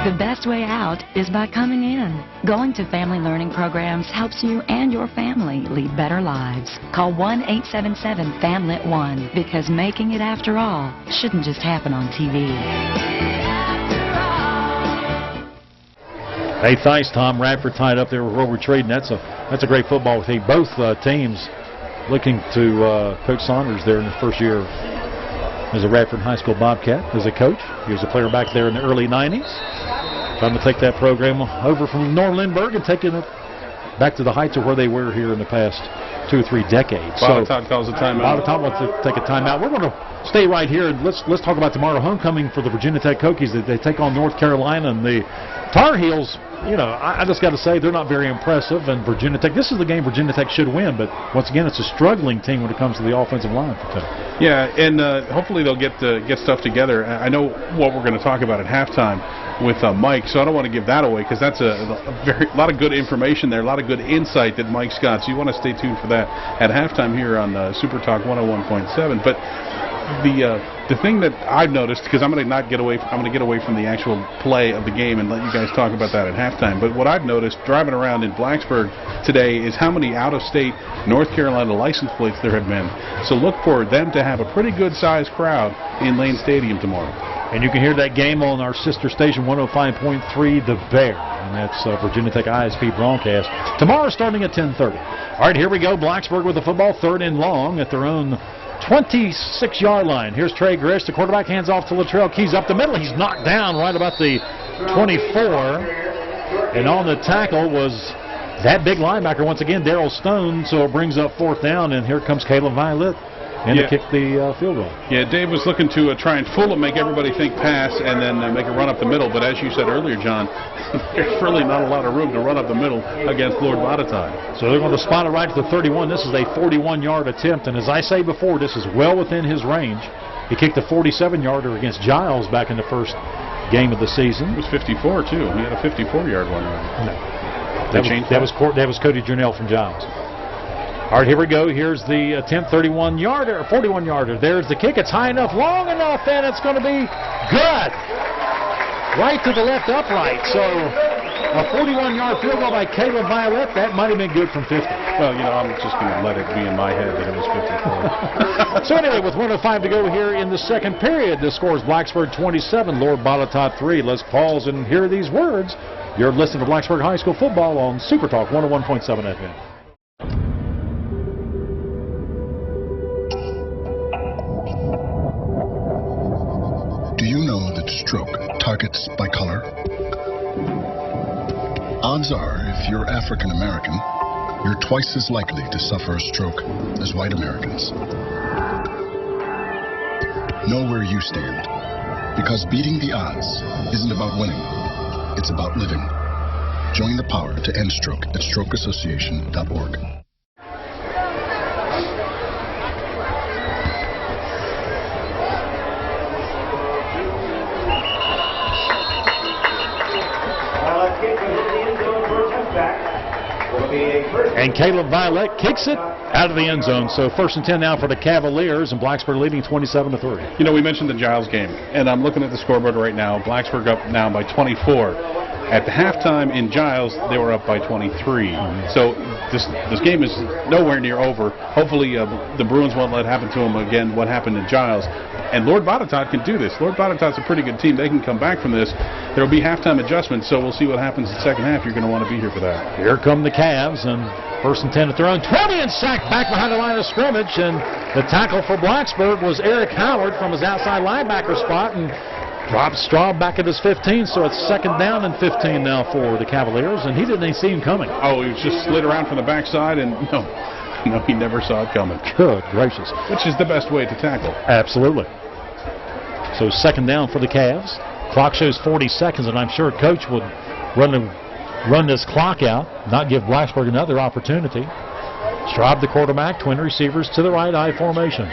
The best way out is by coming in. Going to family learning programs helps you and your family lead better lives. Call 1-877-FAMLET-1 because making it, after all, shouldn't just happen on TV. 8th ice, Tom Radford tied up there with Robert Trade, and that's a great football team. Both teams looking to Coach Saunders there in the first year as a Radford High School Bobcat as a coach. He was a player back there in the early 90s. Trying to take that program over from Norm Lindbergh and taking it back to the heights of where they were here in the past 2 or 3 decades. Botetourt calls a timeout. Botetourt wants to take a timeout. We're going to stay right here, and let's talk about tomorrow homecoming for the Virginia Tech Hokies. They take on North Carolina, and the Tar Heels, you know, I just got to say they're not very impressive, and Virginia Tech, this is the game Virginia Tech should win, but once again, it's a struggling team when it comes to the offensive line for Tech. Yeah, and hopefully they'll get stuff together. I know what we're going to talk about at halftime with Mike, so I don't want to give that away because that's a lot of good information there, a lot of good insight that Mike's got, so you want to stay tuned for that at halftime here on Super Talk 101.7. But The thing that I've noticed, because I'm going to get away from the actual play of the game and let you guys talk about that at halftime. But what I've noticed driving around in Blacksburg today is how many out-of-state North Carolina license plates there have been. So look for them to have a pretty good-sized crowd in Lane Stadium tomorrow. And you can hear that game on our sister station 105.3 The Bear. And that's Virginia Tech ISP broadcast. Tomorrow starting at 10:30. All right, here we go. Blacksburg with the football, 3rd and long at their own 26-yard line. Here's Trey Grish. The quarterback hands off to Latrell Keys up the middle. He's knocked down right about the 24. And on the tackle was that big linebacker once again, Darryl Stone. So it brings up 4th down. And here comes Caleb Violet. And to kick the field goal. Yeah, Dave was looking to try and fool him, make everybody think pass, and then make a run up the middle. But as you said earlier, John, there's really not a lot of room to run up the middle against Lord Botetourt. So they're going to spot it right at the 31. This is a 41-yard attempt. And as I say before, this is well within his range. He kicked a 47-yarder against Giles back in the first game of the season. It was 54, too. He had a 54-yard one. No. That was Cody Jurnell from Giles. All right, here we go. Here's the attempt, 31-yarder, 41-yarder. There's the kick. It's high enough, long enough, and it's going to be good. Right to the left upright. So a 41-yard field goal by Caleb Violet. That might have been good from 50. Well, I'm just going to let it be in my head that it was 54. So anyway, with 1:05 to go here in the second period, the score is Blacksburg 27, Lord Botetourt 3. Let's pause and hear these words. You're listening to Blacksburg High School football on Super Talk 101.7 FM. Do you know that stroke targets by color? Odds are, if you're African American, you're twice as likely to suffer a stroke as white Americans. Know where you stand, because beating the odds isn't about winning, it's about living. Join the power to end stroke at strokeassociation.org. And Caleb Violet kicks it out of the end zone. So 1st and 10 now for the Cavaliers, and Blacksburg leading 27-3. We mentioned the Giles game, and I'm looking at the scoreboard right now. Blacksburg up now by 24. At the halftime in Giles, they were up by 23. So this game is nowhere near over. Hopefully the Bruins won't let happen to them again what happened in Giles. And Lord Botetourt can do this. Lord Botetourt's a pretty good team. They can come back from this. There will be halftime adjustments, so we'll see what happens in the second half. You're going to want to be here for that. Here come the Cavs, and 1st and 10 at their own 20, and sacked back behind the line of scrimmage. And the tackle for Blacksburg was Eric Howard from his outside linebacker spot, and drops Straub back at his 15, so it's 2nd down and 15 now for the Cavaliers, and he didn't even see him coming. Oh, he was just slid around from the backside, and no, he never saw it coming. Good gracious. Which is the best way to tackle. Absolutely. So 2nd down for the Cavs. Clock shows 40 seconds, and I'm sure Coach would run this clock out, not give Blacksburg another opportunity. Straub, the quarterback, twin receivers to the right, I formation.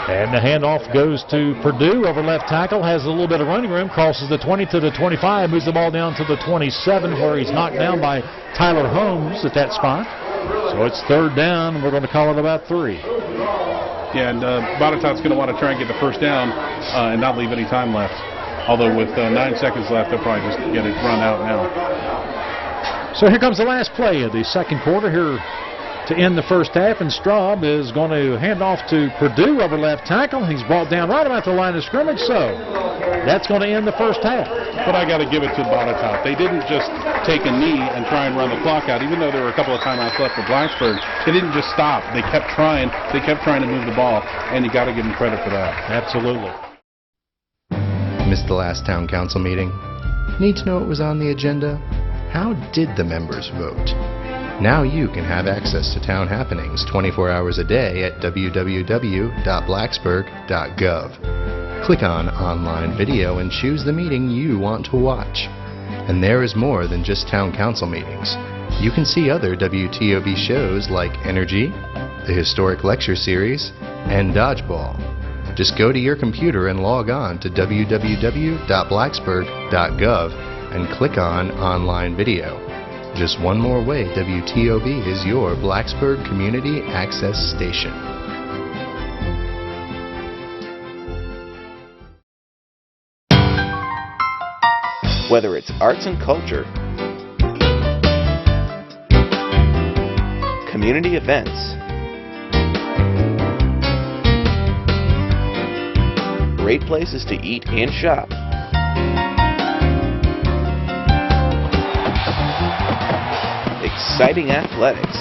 And the handoff goes to Purdue over left tackle, has a little bit of running room, crosses the 20 to the 25, moves the ball down to the 27 where he's knocked down by Tyler Holmes at that spot. So it's 3rd down, and we're going to call it about 3. Yeah, and Botetourt's going to want to try and get the 1st down and not leave any time left. Although with 9 seconds left, they'll probably just get it run out now. So here comes the last play of the second quarter here to end the first half, and Straub is going to hand off to Purdue over left tackle. He's brought down right about the line of scrimmage, so that's going to end the first half. But I got to give it to Botetourt. They didn't just take a knee and try and run the clock out. Even though there were a couple of timeouts left for Blacksburg, they didn't just stop. They kept trying. They kept trying to move the ball, and you got to give them credit for that. Absolutely. Missed the last town council meeting? Need to know what was on the agenda? How did the members vote? Now you can have access to town happenings 24 hours a day at www.blacksburg.gov. Click on Online Video and choose the meeting you want to watch. And there is more than just town council meetings. You can see other WTOB shows like Energy, the Historic Lecture Series, and Dodgeball. Just go to your computer and log on to www.blacksburg.gov and click on Online Video. Just one more way WTOB is your Blacksburg Community Access Station. Whether it's arts and culture, community events, great places to eat and shop, exciting athletics,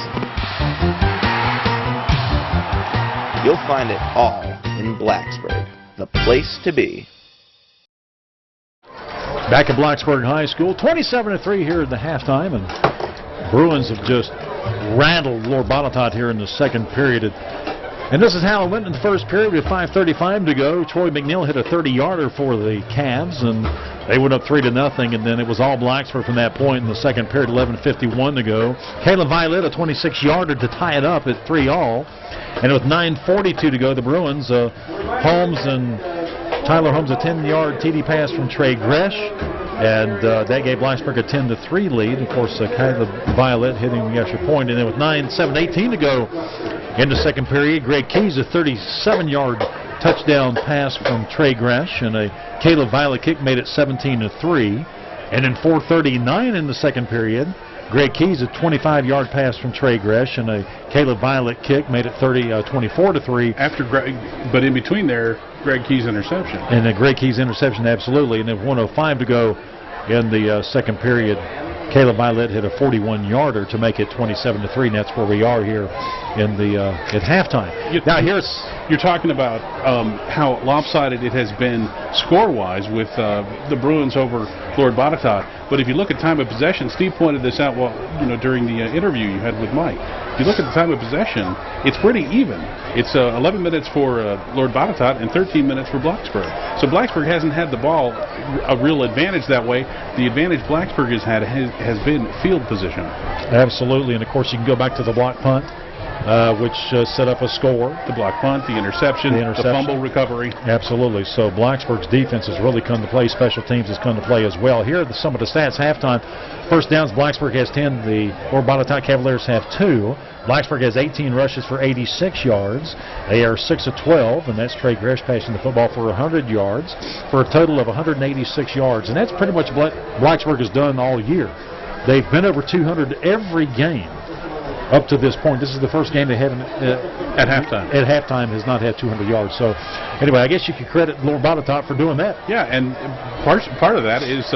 you'll find it all in Blacksburg, the place to be. Back at Blacksburg High School, 27-3 here at the halftime, and Bruins have just rattled Lord Botetourt here in the second period. And this is how it went in the first period with 5:35 to go. Troy McNeil hit a 30-yarder for the Cavs, and they went up 3-0, and then it was all Blacksburg from that point in the second period, 11:51 to go. Caleb Violet, a 26-yarder to tie it up at 3-all. And with 9:42 to go, the Bruins, Tyler Holmes, a 10-yard TD pass from Trey Gresh, and that gave Blacksburg a 10-3 lead. Of course, Caleb Violet hitting the extra point, and then with 9:18 to go in the second period, Greg Keys, a 37-yard touchdown pass from Trey Gresh, and a Caleb Violet kick made it 17-3. And in 4:39 in the second period, Greg Keys, a 25-yard pass from Trey Gresh, and a Caleb Violet kick made it 24-3. After Greg, but in between there, Greg Keys interception. And a Greg Keys interception, absolutely. And then 1:05 to go in the second period, Caleb Violet hit a 41-yarder to make it 27-3, and that's where we are here in the at halftime. You're talking about how lopsided it has been score-wise with the Bruins over Lord Botetourt. But if you look at time of possession, Steve pointed this out during the interview you had with Mike. If you look at the time of possession, it's pretty even. It's 11 minutes for Lord Botetourt and 13 minutes for Blacksburg. So Blacksburg hasn't had the ball a real advantage that way. The advantage Blacksburg has had has been field position. Absolutely, and of course you can go back to the block punt, which set up a score. The block punt, the interception, the fumble recovery. Absolutely. So Blacksburg's defense has really come to play. Special teams has come to play as well. Here are some of the stats. Halftime, first downs, Blacksburg has 10. The Lord Botetourt Cavaliers have 2. Blacksburg has 18 rushes for 86 yards. They are 6 of 12, and that's Trey Gresh passing the football for 100 yards for a total of 186 yards. And that's pretty much what Blacksburg has done all year. They've been over 200 every game up to this point. This is the first game they haven't at halftime. At halftime has not had 200 yards. So anyway, I guess you could credit Lord Botetourt for doing that. Yeah, and part of that is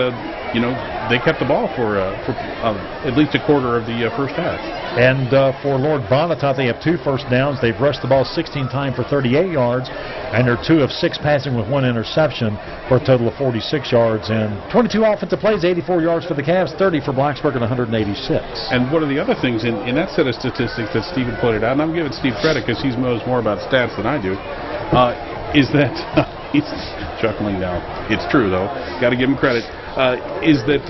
they kept the ball for at least a quarter of the first half. And for Lord Botetourt, they have 2 first downs. They've rushed the ball 16 times for 38 yards, and they're 2 of 6 passing with 1 interception for a total of 46 yards. And 22 offensive plays, 84 yards for the Cavs, 30 for Blacksburg, and 186. And one of the other things in that set of statistics that Stephen pointed out, and I'm giving Steve credit because he knows more about stats than I do, is that he's chuckling now. It's true, though. Got to give him credit. Is that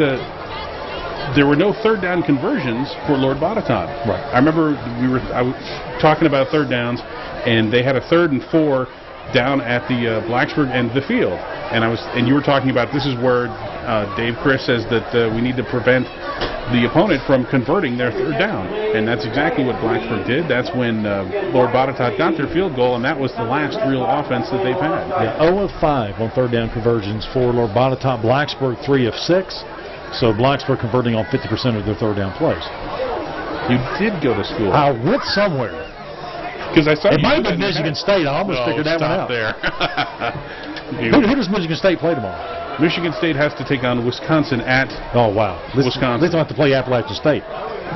there were no third down conversions for Lord Botetourt. Right. I remember I was talking about third downs, and they had a 3rd and 4 down at the Blacksburg end of the field, and you were talking about this is where Dave Chris says that we need to prevent the opponent from converting their third down, and that's exactly what Blacksburg did. That's when Lord Botetourt got their field goal, and that was the last real offense that they've had. Yeah, 0 of 5 on third down conversions for Lord Botetourt. Blacksburg 3 of 6. So Blacksburg converting on 50% of their third down plays. You did go to school. I went somewhere. Because I saw it might have been Michigan State. I almost figured that one out. There. Who does Michigan State play tomorrow? Michigan State has to take on Wisconsin at Wisconsin. They don't have to play Appalachian State.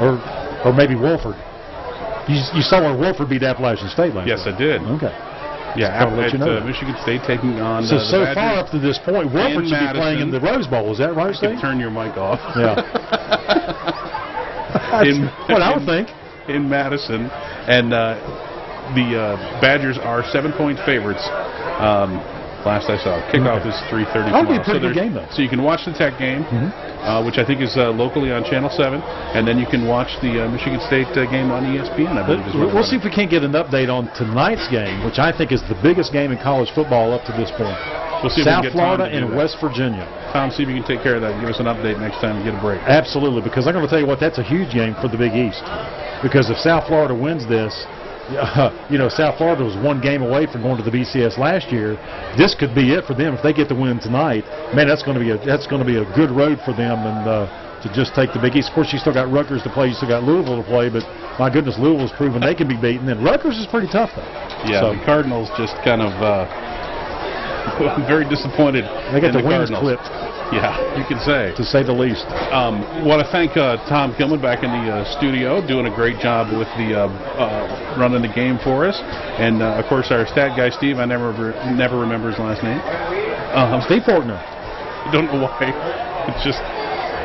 Or maybe Wolford. You saw where Wolford beat Appalachian State last Yes, night. I did. Okay. Yeah, Michigan State taking on so the far up to this point, Wolford should be playing in the Rose Bowl. Is that right, Steve? Turn your mic off. Yeah. What I would think. In Madison. And the Badgers are 7-point favorites. Last I saw. Kickoff is 3:30 tomorrow. That'll be a pretty good game, though. So you can watch the Tech game, which I think is locally on Channel 7, and then you can watch the Michigan State game on ESPN, I believe. We'll see if we can't get an update on tonight's game, which I think is the biggest game in college football up to this point. We'll see South if we can get Florida Tom to do and that. West Virginia. Tom, see if you can take care of that and give us an update next time we get a break. Absolutely, because I'm going to tell you what, that's a huge game for the Big East. Because if South Florida wins this, South Florida was one game away from going to the BCS last year. This could be it for them if they get the win tonight. Man, that's going to be a good road for them, and to just take the Big East. Of course, you still got Rutgers to play, you still got Louisville to play, but my goodness, Louisville's proven they can be beaten, and Rutgers is pretty tough though. Yeah, so the Cardinals just kind of very disappointed. They got in the wings Cardinals. clipped. Yeah, you can say. To say the least. Want to thank Tom Gilman back in the studio, doing a great job with the running the game for us. And, of course, our stat guy, Steve, I never remember his last name. Steve Fortner. Don't know why. It's just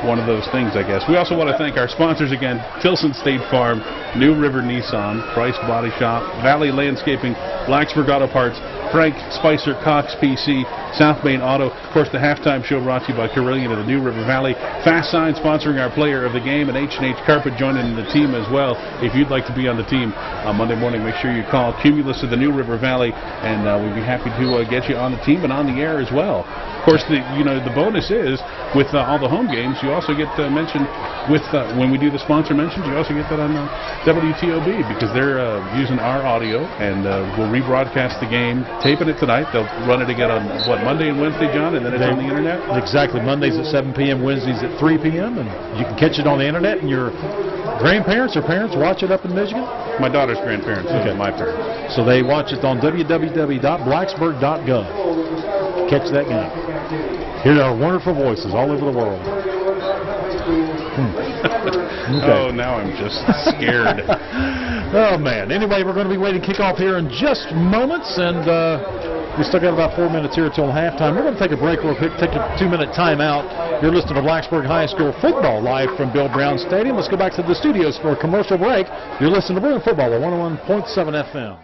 one of those things, I guess. We also want to thank our sponsors again, Tilson State Farm, New River Nissan, Price Body Shop, Valley Landscaping, Blacksburg Auto Parts, Frank Spicer Cox PC, South Main Auto. Of course, the halftime show brought to you by Carillion of the New River Valley. Fast Sign sponsoring our player of the game, and H&H Carpet joining the team as well. If you'd like to be on the team on Monday morning, make sure you call Cumulus of the New River Valley, and we'd be happy to get you on the team and on the air as well. Of course, the bonus is with all the home games, you also get mentioned with when we do the sponsor mentions. You also get that on WTOB because they're using our audio, and we'll rebroadcast the game, taping it tonight. They'll run it again on Monday and Wednesday, John, and then it's on the internet. Exactly, Mondays at 7 p.m., Wednesdays at 3 p.m., and you can catch it on the internet. And your grandparents or parents watch it up in Michigan. My daughter's grandparents, okay, my parents. So they watch it on www.blacksburg.gov. Catch that game. Hear our wonderful voices all over the world. Okay. Oh, now I'm just scared. Oh, man. Anyway, we're going to be waiting kickoff here in just moments, and we still got about 4 minutes here until halftime. We're going to take a break real quick, take a 2-minute timeout. You're listening to Blacksburg High School football live from Bill Brown Stadium. Let's go back to the studios for a commercial break. You're listening to Bruin Football at 101.7 FM.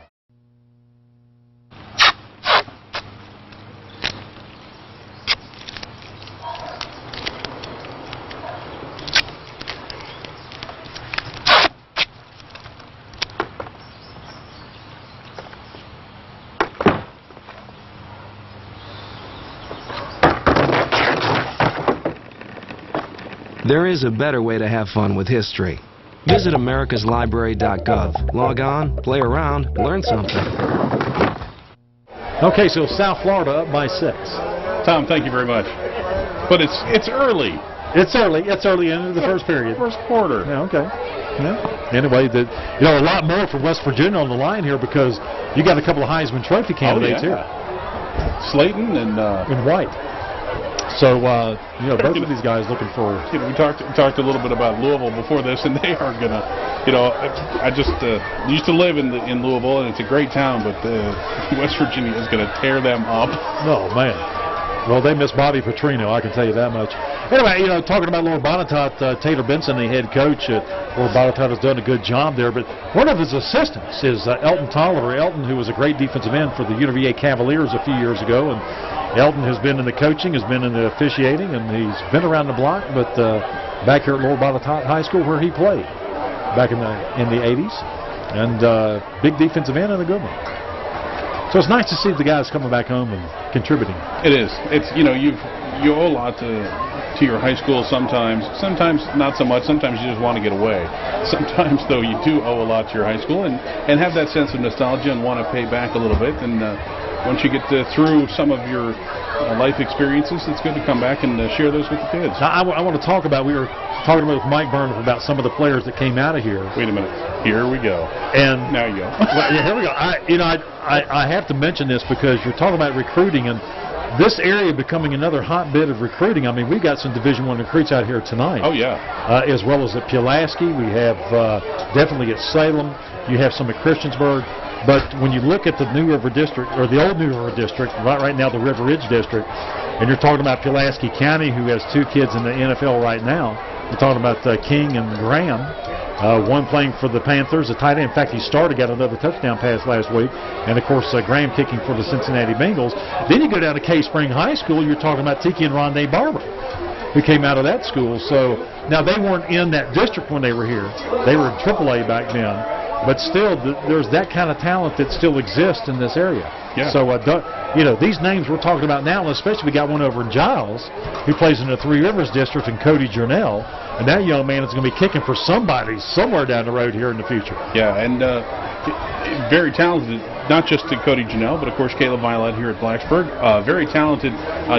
There is a better way to have fun with history. Visit americaslibrary.gov. Log on, play around, learn something. Okay, so South Florida up by 6. Tom, thank you very much. But it's early. It's early. It's early into the first period. First quarter. Yeah, okay. Yeah. Anyway, a lot more for West Virginia on the line here because you got a couple of Heisman Trophy candidates here. Slayton and White. So, both of these guys looking for... we talked a little bit about Louisville before this, and they are going to, I just used to live in Louisville, and it's a great town, but West Virginia is going to tear them up. Oh, man. Well, they miss Bobby Petrino, I can tell you that much. Anyway, talking about Lower Botetourt, Taylor Benson, the head coach at Lower Botetourt, has done a good job there, but one of his assistants is Elton Tolliver. Elton, who was a great defensive end for the UVA Cavaliers a few years ago, and Elton has been in the coaching, has been in the officiating, and he's been around the block, but back here at Lower Botetourt High School where he played back in the 80s, and big defensive end and a good one. So it's nice to see the guys coming back home and contributing. It is. It's you owe a lot to your high school sometimes. Sometimes not so much. Sometimes you just want to get away. Sometimes though you do owe a lot to your high school and have that sense of nostalgia and want to pay back a little bit. And once you get through some of your life experiences, it's good to come back and share those with the kids. Now, I want to talk about, we were talking with Mike Burnham about some of the players that came out of here. Wait a minute. Here we go. And now you go. Well, yeah, here we go. I have to mention this because you're talking about recruiting and this area becoming another hotbed of recruiting. I mean, we got some Division I recruits out here tonight. Oh, yeah. As well as at Pulaski. We have definitely at Salem. You have some at Christiansburg. But when you look at the New River District, or the old New River District, right now the River Ridge District, and you're talking about Pulaski County, who has 2 kids in the NFL right now. You're talking about King and Graham. One playing for the Panthers, a tight end. In fact, he got another touchdown pass last week. And, of course, Graham kicking for the Cincinnati Bengals. Then you go down to K-Spring High School, you're talking about Tiki and Rondé Barber, who came out of that school. So, now they weren't in that district when they were here. They were in AAA back then. But still, there's that kind of talent that still exists in this area. Yeah. So, these names we're talking about now, and especially we got one over in Giles, who plays in the Three Rivers District, and Cody Journell. And that young man is going to be kicking for somebody somewhere down the road here in the future. Yeah, and very talented, not just to Cody Janelle, but of course Caleb Violet here at Blacksburg. Very talented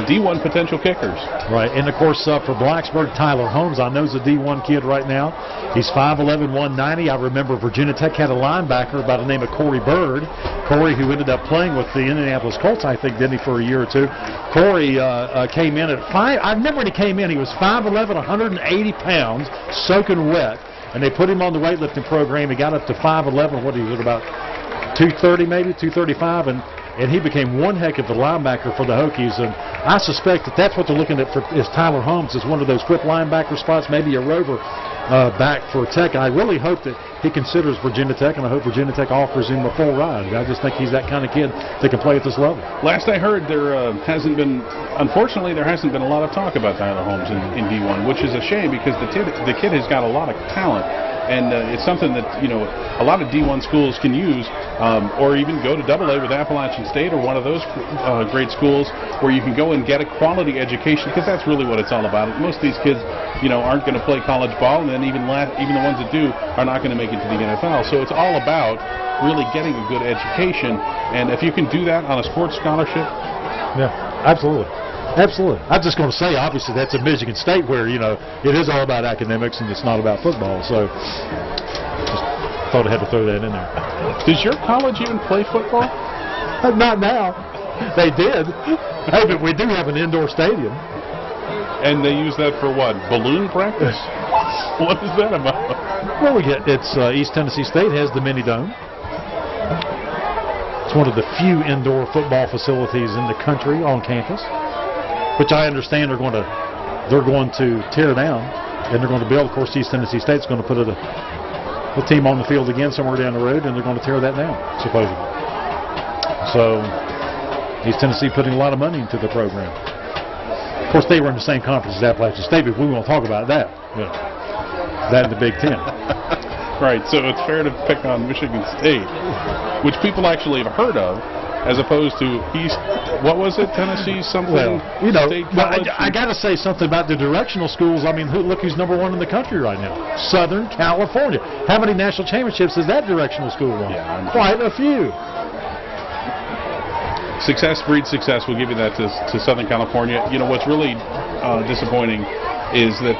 D1 potential kickers. Right, and of course for Blacksburg, Tyler Holmes, I know is a D1 kid right now. He's 5'11", 190. I remember Virginia Tech had a linebacker by the name of Corey Bird. Corey, who ended up playing with the Indianapolis Colts, I think, didn't he, for a year or two. Corey came in at I remember when he came in, he was 5'11", 180 pounds, soaking wet. And they put him on the weightlifting program. He got up to 5'11", what he was about 230 maybe, 235, and he became one heck of a linebacker for the Hokies. And I suspect that that's what they're looking at for is Tyler Holmes as one of those quick linebacker spots, maybe a rover back for Tech. I really hope that he considers Virginia Tech, and I hope Virginia Tech offers him a full ride. I just think he's that kind of kid that can play at this level. Last I heard, unfortunately, there hasn't been a lot of talk about Tyler Holmes in D1, which is a shame because the kid has got a lot of talent. And it's something that, a lot of D1 schools can use, or even go to AA with Appalachian State or one of those great schools where you can go and get a quality education, because that's really what it's all about. Most of these kids, aren't going to play college ball, and then even the ones that do are not going to make it to the NFL. So it's all about really getting a good education, and if you can do that on a sports scholarship. Yeah, absolutely. Absolutely. I'm just going to say, obviously, that's at Michigan State where, it is all about academics and it's not about football. So just thought I had to throw that in there. Does your college even play football? Not now. They did. Hey, but we do have an indoor stadium. And they use that for what? Balloon practice? What is that about? Well, it's East Tennessee State has the mini dome. It's one of the few indoor football facilities in the country on campus, which I understand they're going to tear down, and they're going to build. Of course, East Tennessee State's going to put a team on the field again somewhere down the road, and they're going to tear that down, supposedly. So, East Tennessee putting a lot of money into the program. Of course, they were in the same conference as Appalachian State, but we won't talk about that. That in the Big Ten. Right, so it's fair to pick on Michigan State, which people actually have heard of, as opposed to what was it, Tennessee something? Well, I got to say something about the directional schools. I mean, look who's #1 in the country right now. Southern California. How many national championships has that directional school won? Yeah, quite a few. Success breeds success. We'll give you that to Southern California. What's really disappointing is that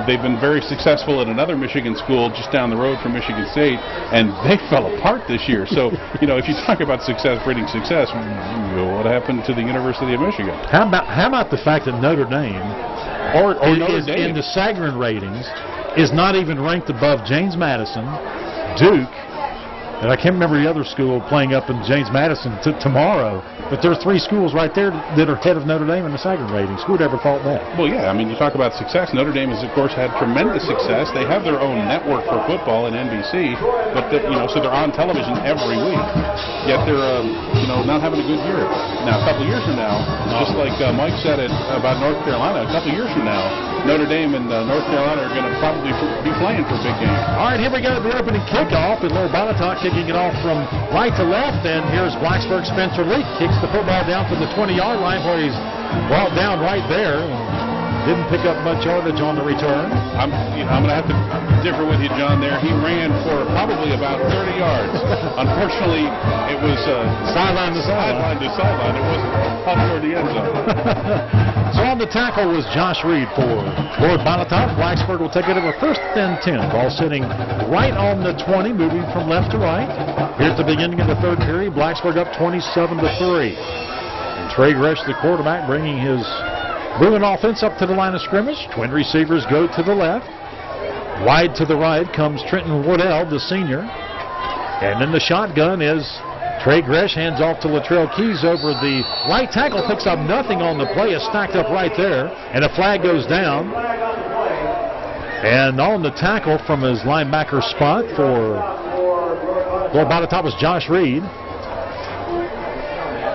they've been very successful at another Michigan school just down the road from Michigan State, and they fell apart this year. So, if you talk about success breeding success, what happened to the University of Michigan? How about the fact that Notre Dame, or Notre Dame, in the Sagarin ratings, is not even ranked above James Madison, Duke, and I can't remember the other school playing up in James Madison tomorrow. But there are 3 schools right there that are ahead of Notre Dame in the Sagarin ratings. Who would ever thought that? Well, yeah. I mean, you talk about success. Notre Dame has, of course, had tremendous success. They have their own network for football in NBC, but so they're on television every week. Yet they're, not having a good year. Now, a couple years from now, just like Mike said about North Carolina, a couple years from now, Notre Dame and North Carolina are going to probably be playing for a big game. All right, here we go. The opening kickoff, and little Botetourt kicking it off from right to left, and here's Blacksburg Spencer Lee kicks the football down to the 20-yard line where he's brought down right there. Didn't pick up much yardage on the return. I'm going to have to differ with you, John, there. He ran for probably about 30 yards. Unfortunately, it was sideline to sideline. It wasn't up toward the end zone. So on the tackle was Josh Reed for Lord Botetourt. Blacksburg will take it over 1st and 10. Ball sitting right on the 20, moving from left to right. Here at the beginning of the 3rd period, Blacksburg up 27-3. And Trey Gresh, the quarterback, bringing his Bruin offense up to the line of scrimmage. Twin receivers go to the left. Wide to the right comes Trenton Wardell, the senior. And then the shotgun is Trey Gresh, hands off to Latrell Keys over the right tackle. Picks up nothing on the play. Is stacked up right there. And a flag goes down. And on the tackle from his linebacker spot for Lord Botetourt was Josh Reed.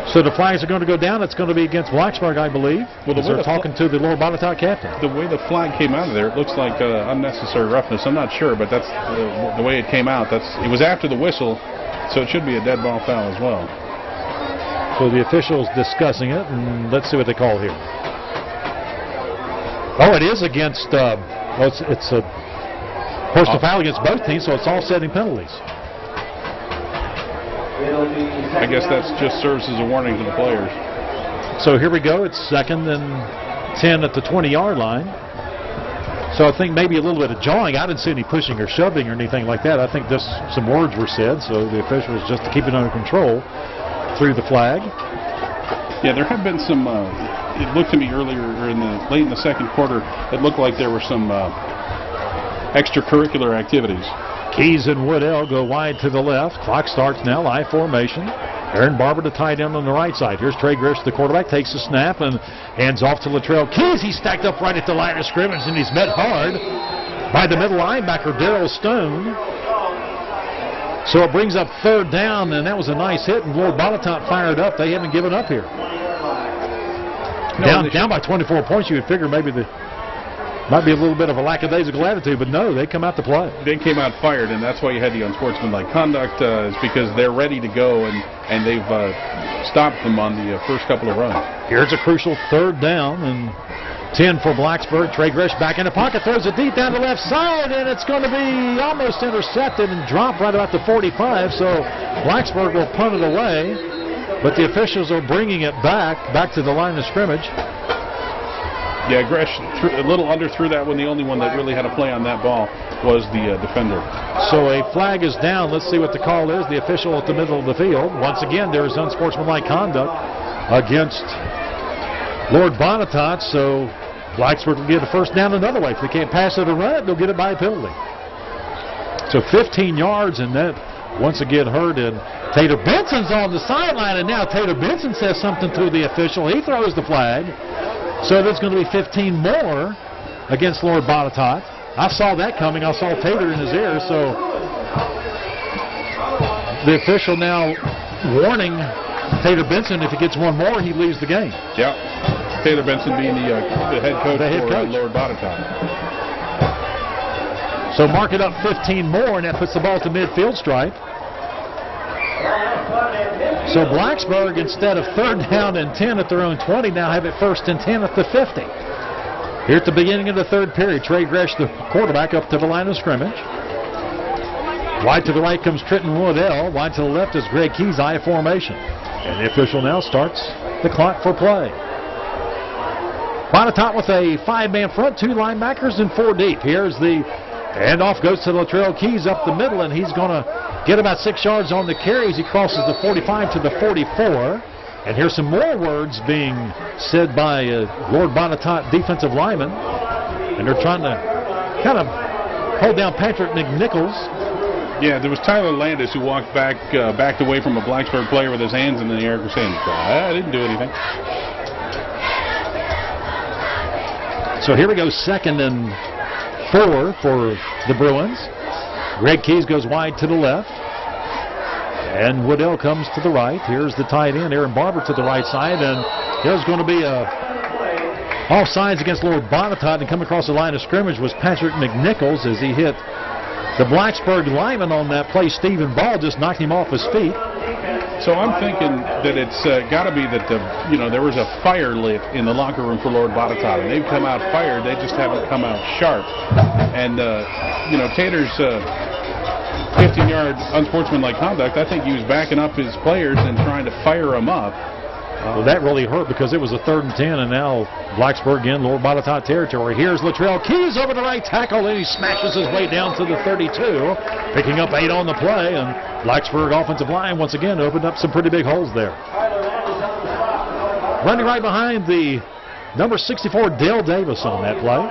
So the flags are going to go down. It's going to be against Blacksburg, I believe. Well, they're talking to the Lord Botetourt captain. The way the flag came out of there, it looks like unnecessary roughness. I'm not sure, but that's the way it came out. It was after the whistle, so it should be a dead ball foul as well. So the officials discussing it, and let's see what they call here. Oh, it is against. It's a personal foul against both teams, so it's all setting penalties. I guess that just serves as a warning to the players. So here we go. It's 2nd and 10 at the 20-yard line. So I think maybe a little bit of jawing. I didn't see any pushing or shoving or anything like that. I think just some words were said, so the officials just to keep it under control threw the flag. Yeah, there have been some, it looked to me earlier, or late in the second quarter, it looked like there were some extracurricular activities. Keys and Woodell go wide to the left. Clock starts now, I formation. Aaron Barber to tight end on the right side. Here's Trey Grish, the quarterback, takes the snap and hands off to Latrell Keys. He's stacked up right at the line of scrimmage, and he's met hard by the middle linebacker, Darrell Stone. So it brings up 3rd down, and that was a nice hit, and Lord Botetourt fired up. They haven't given up here. Down by 24 points, you would figure maybe might be a little bit of a lackadaisical attitude, but no, they come out to play. They came out fired, and that's why you had the unsportsmanlike conduct, is because they're ready to go, and they've stopped them on the first couple of runs. Here's a crucial 3rd down, and 10 for Blacksburg. Trey Grish back in the pocket, throws it deep down the left side, and it's going to be almost intercepted and dropped right about the 45, so Blacksburg will punt it away, but the officials are bringing it back to the line of scrimmage. Yeah, Grish a little underthrew that one. The only one that really had a play on that ball was the defender. So a flag is down. Let's see what the call is. The official at the middle of the field. Once again, there is unsportsmanlike conduct against Lord Botetourt, so Blacksburg will get a 1st down another way. If they can't pass it or run it, they'll get it by a penalty. So 15 yards, and that once again hurt. And Tater Benson's on the sideline, and now Tater Benson says something to the official. He throws the flag. So there's going to be 15 more against Lord Botetourt. I saw that coming. I saw Tater in his ear. So the official now warning Tater Benson, if he gets one more, he leaves the game. Yeah. Tater Benson being the head coach for Lord Botetourt. So mark it up 15 more, and that puts the ball to midfield stripe. So Blacksburg, instead of 3rd down and 10 at their own 20, now have it 1st and 10 at the 50. Here at the beginning of the 3rd period, Trey Grish, the quarterback, up to the line of scrimmage. Wide to the right comes Trenton Woodell. Wide to the left is Greg Keys, I formation. And the official now starts the clock for play. Botetourt with a 5-man front, 2 linebackers, and 4 deep. Here's the handoff, goes to Latrell Keys up the middle, and he's going to get about 6 yards on the carry as he crosses the 45 to the 44. And here's some more words being said by Lord Botetourt defensive linemen. And they're trying to kind of hold down Patrick McNichols. Yeah, there was Tyler Landis who backed away from a Blacksburg player with his hands in the air saying, I didn't do anything. So here we go, 2nd and 4 for the Bruins. Greg Keys goes wide to the left. And Woodell comes to the right. Here's the tight end, Aaron Barber, to the right side. And there's going to be a offsides against Lord Botetourt. And coming across the line of scrimmage was Patrick McNichols as he hit the Blacksburg lineman on that play. Stephen Ball just knocked him off his feet. So I'm thinking that it's got to be that there was a fire lit in the locker room for Lord Botetourt, and they've come out fired. They just haven't come out sharp. And Tater's 15-yard unsportsmanlike conduct, I think he was backing up his players and trying to fire them up. Well, that really hurt because it was a 3rd and 10, and now Blacksburg in Lord Botetourt territory. Here's Latrell Keys over the right tackle, and he smashes his way down to the 32, picking up 8 on the play, and Blacksburg offensive line once again opened up some pretty big holes there. Running right behind the number 64, Dale Davis on that play.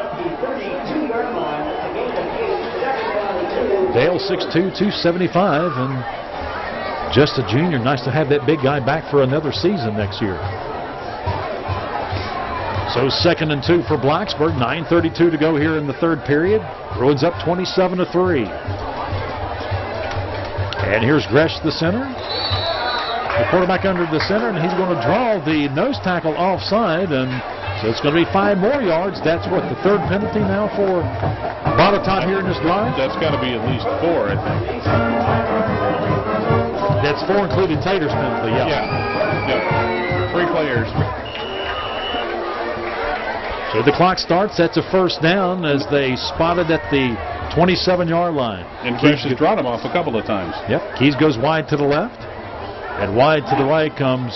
Dale 6'2", 275, and just a junior. Nice to have that big guy back for another season next year. So 2nd and 2 for Blacksburg. 9:32 to go here in the 3rd period. Bruins up 27-3. And here's Gresh, the center. The quarterback under the center, and he's going to draw the nose tackle offside, and so it's going to be 5 more yards. That's what, the 3rd penalty now for Botetourt here in this drive? That's got to be at least 4, I think. That's 4 including Tater's penalty, yeah. Yeah. 3 players. So the clock starts. That's a 1st down as they spotted at the 27-yard line. And Keys has brought him off a couple of times. Yep. Keys goes wide to the left. And wide to the right comes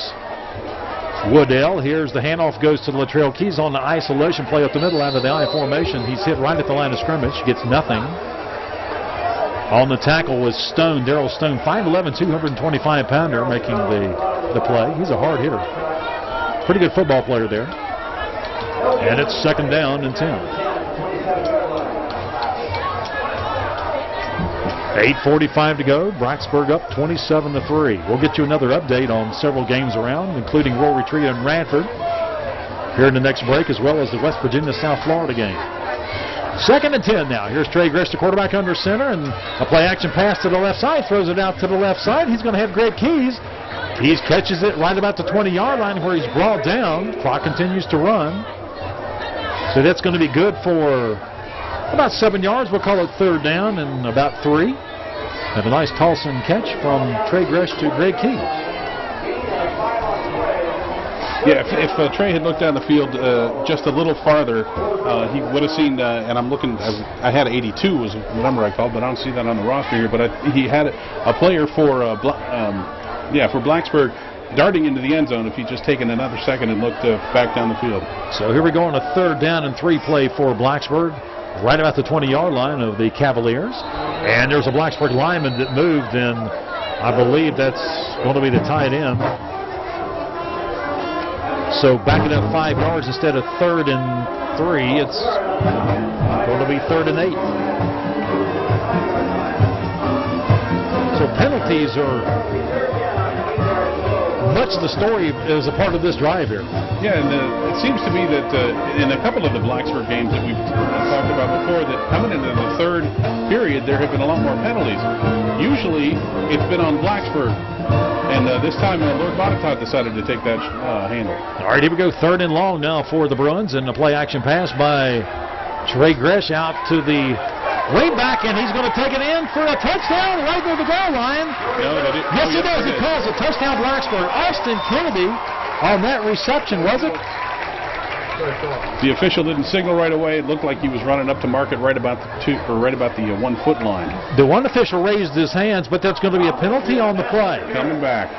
Woodell. Here's the handoff, goes to Latrell Keys on the isolation play up the middle out of the I formation. He's hit right at the line of scrimmage, gets nothing. On the tackle was Stone, Darryl Stone, 5'11", 225-pounder, making the play. He's a hard hitter. Pretty good football player there. And it's 2nd down and 10. 8:45 to go. Blacksburg up 27-3. We'll get you another update on several games around, including Royal Retreat and Radford here in the next break, as well as the West Virginia-South Florida game. 2nd and 10 now. Here's Trey Grish, the quarterback under center, and a play-action pass to the left side. Throws it out to the left side. He's going to have Greg Keys. Keys catches it right about the 20-yard line where he's brought down. Clock continues to run. So that's going to be good for about 7 yards. We'll call it 3rd down and about 3. And a nice toss and catch from Trey Grish to Greg Keys. Yeah, if Trey had looked down the field just a little farther, he would have seen, and I'm looking, I had 82 was the number I called, but I don't see that on the roster here, but he had a player for Blacksburg darting into the end zone if he'd just taken another second and looked back down the field. So here we go on a 3rd down and 3 play for Blacksburg, right about the 20-yard line of the Cavaliers. And there's a Blacksburg lineman that moved, and I believe that's going to be the tight end. So back it up 5 yards instead of 3rd and 3. It's going to be 3rd and 8. So penalties are much of the story is a part of this drive here. Yeah, and it seems to me that in a couple of the Blacksburg games that we've talked about before, that coming into the 3rd period, there have been a lot more penalties. Usually, it's been on Blacksburg. And this time, Lord Botetourt decided to take that handle. All right, here we go. 3rd and long now for the Bruins. And a play-action pass by Trey Grish out to the way back, and he's going to take it in for a touchdown right near the goal line. No, yes, he does. He calls a touchdown Blacksburg. Austin Kennedy on that reception, was it? The official didn't signal right away. It looked like he was running up to mark it right about the 1 foot line. The one official raised his hands, but that's going to be a penalty on the play. Coming back.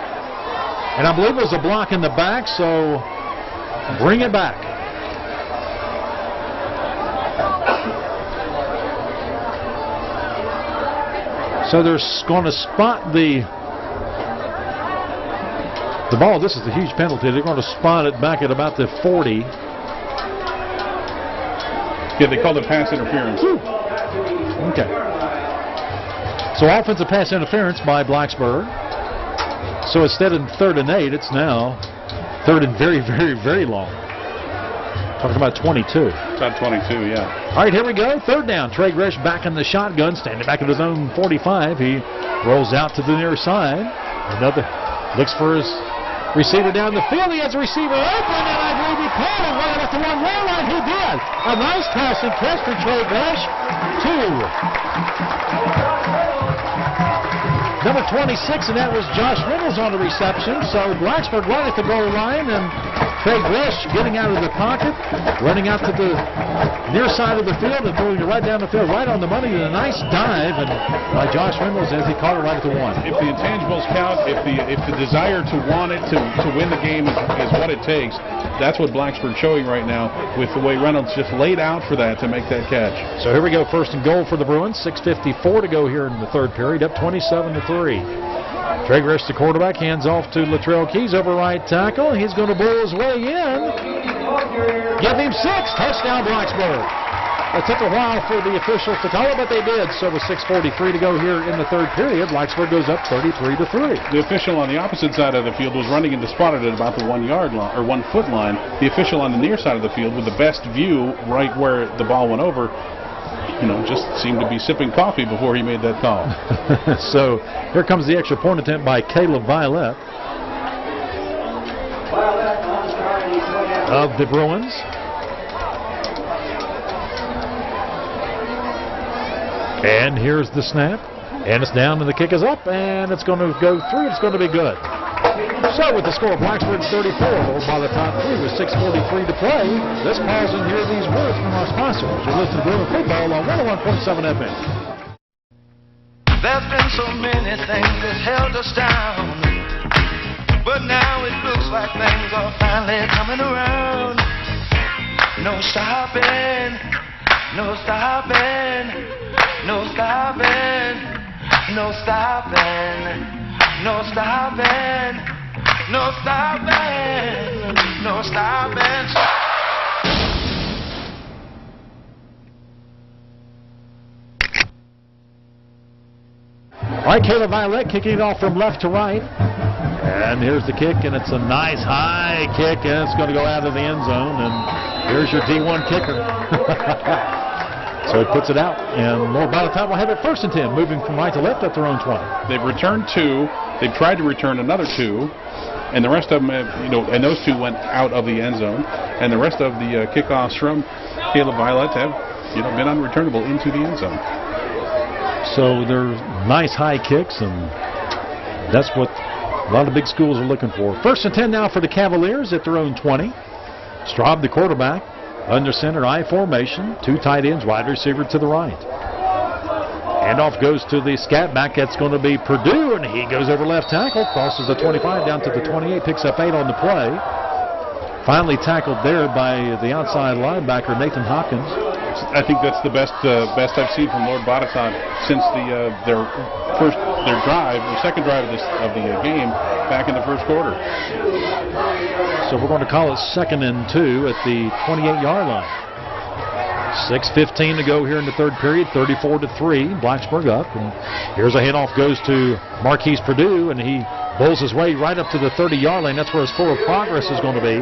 And I believe it was a block in the back, so bring it back. So they're going to spot the ball. This is a huge penalty. They're going to spot it back at about the 40. Yeah, they called it pass interference. Okay. So offensive pass interference by Blacksburg. So instead of 3rd and 8, it's now 3rd and very, very, very long. Talking about 22. About 22, yeah. All right, here we go. 3rd down. Trey Grish back in the shotgun, standing back at his own 45. He rolls out to the near side. Another looks for his receiver down the field. He has a receiver open, and I believe he caught him right at the 1-yard line. He did. A nice pass and catch for Trey Grish. 2. Number 26, and that was Josh Reynolds on the reception. So Blacksburg right at the goal line, and Trey Grish getting out of the pocket, running out to the near side of the field and throwing it right down the field, right on the money, and a nice dive and by Josh Reynolds as he caught it right at the 1. If the intangibles count, if the desire to want it to win the game is what it takes, that's what Blacksburg's showing right now with the way Reynolds just laid out for that to make that catch. So here we go, 1st and goal for the Bruins. 6:54 to go here in the 3rd period, up 27-3. Trey Grish, the quarterback, hands off to Latrell Keys over right tackle. He's going to blow his way in. Give him 6. Touchdown, Blacksburg. It took a while for the officials to call it, but they did. So with 6:43 to go here in the 3rd period, Blacksburg goes up 33-3. The official on the opposite side of the field was running into spotted at about the 1-yard line or 1 foot line. The official on the near side of the field with the best view right where the ball went over, just seemed to be sipping coffee before he made that call. So here comes the extra point attempt by Caleb Violet of the Bruins. And here's the snap. And it's down and the kick is up, and it's going to go through. It's going to be good. So with the score, Blacksburg 34, Lord Botetourt 3 with 6:43 to play. Let's pause and hear these words from our sponsors. You're listening to Bruin Football on 101.7 FM. There's been so many things that held us down. But now it looks like things are finally coming around. No stopping, no stopping, no stopping, no stopping, no stopping, no stopping, no stopping. All right, Caleb Violet kicking it off from left to right. And here's the kick, and it's a nice high kick, and it's going to go out of the end zone. And here's your D1 kicker. So he puts it out, and Lord Botetourt will have it 1st and 10, moving from right to left at their own 20. They've returned 2. They've tried to return another 2. And the rest of them, and those 2 went out of the end zone. And the rest of the kickoffs from Caleb Violet have, been unreturnable into the end zone. So they're nice high kicks, and that's what a lot of big schools are looking for. 1st and 10 now for the Cavaliers at their own 20. Straub, the quarterback, under center, I formation, 2 tight ends, wide receiver to the right. Handoff goes to the scat back. That's going to be Purdue, and he goes over left tackle, crosses the 25 down to the 28, picks up 8 on the play. Finally tackled there by the outside linebacker, Nathan Hopkins. I think that's the best I've seen from Lord Botetourt since their second drive of the game back in the first quarter. So we're going to call it 2nd and 2 at the 28-yard line. 6:15 to go here in the third period. 34-3. Blacksburg up, and here's a handoff goes to Marquise Purdue, and he bowls his way right up to the 30-yard line. That's where his forward progress is going to be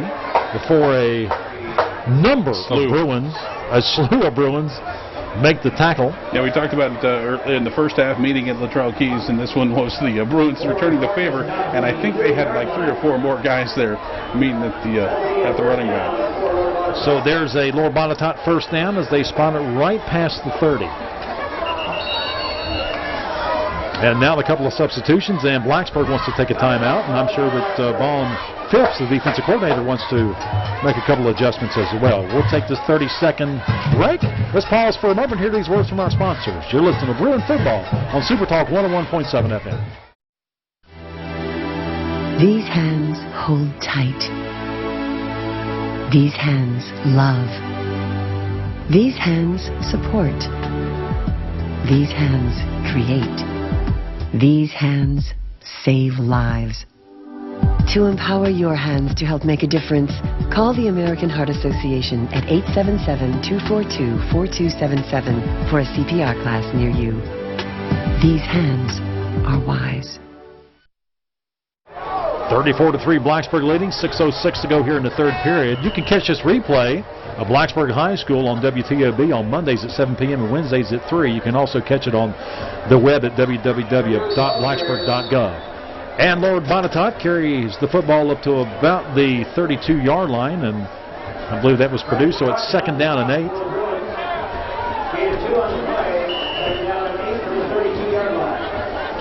before a number of Bruins. A slew of Bruins make the tackle. Yeah, we talked about in the first half meeting at Latrell Keys, and this one was the Bruins returning the favor, and I think they had like 3 or 4 more guys there meeting at the running back. So there's a Lord Botetourt 1st down as they spot it right past the 30. And now a couple of substitutions, and Blacksburg wants to take a timeout, and I'm sure that Vaughn Phillips, the defensive coordinator, wants to make a couple of adjustments as well. We'll take this 30-second break. Let's pause for a moment. Hear these words from our sponsors. You're listening to Bruin Football on Super Talk 101.7 FM. These hands hold tight. These hands love. These hands support. These hands create. These hands save lives. To empower your hands to help make a difference, call the American Heart Association at 877-242-4277 for a CPR class near you. These hands are wise. 34-3, Blacksburg leading. 6:06 to go here in the third period. You can catch this replay of Blacksburg High School on WTOB on Mondays at 7 p.m. and Wednesdays at 3. You can also catch it on the web at www.blacksburg.gov. And Lord Botetourt carries the football up to about the 32-yard line, and I believe that was Purdue, so it's 2nd down and 8.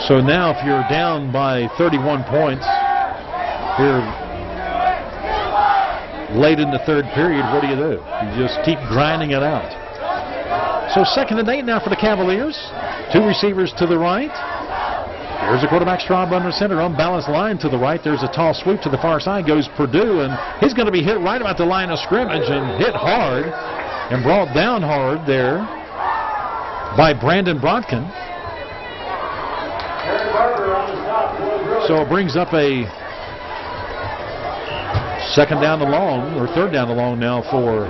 So now if you're down by 31 points here late in the third period, what do? You just keep grinding it out. So 2nd and 8 now for the Cavaliers. 2 receivers to the right. There's the quarterback, Straub under center, unbalanced line to the right. There's a tall sweep to the far side. Goes Purdue, and he's going to be hit right about the line of scrimmage and hit hard and brought down hard there by Brandon Brodkin. So it brings up a 2nd down and long, or 3rd down and long now for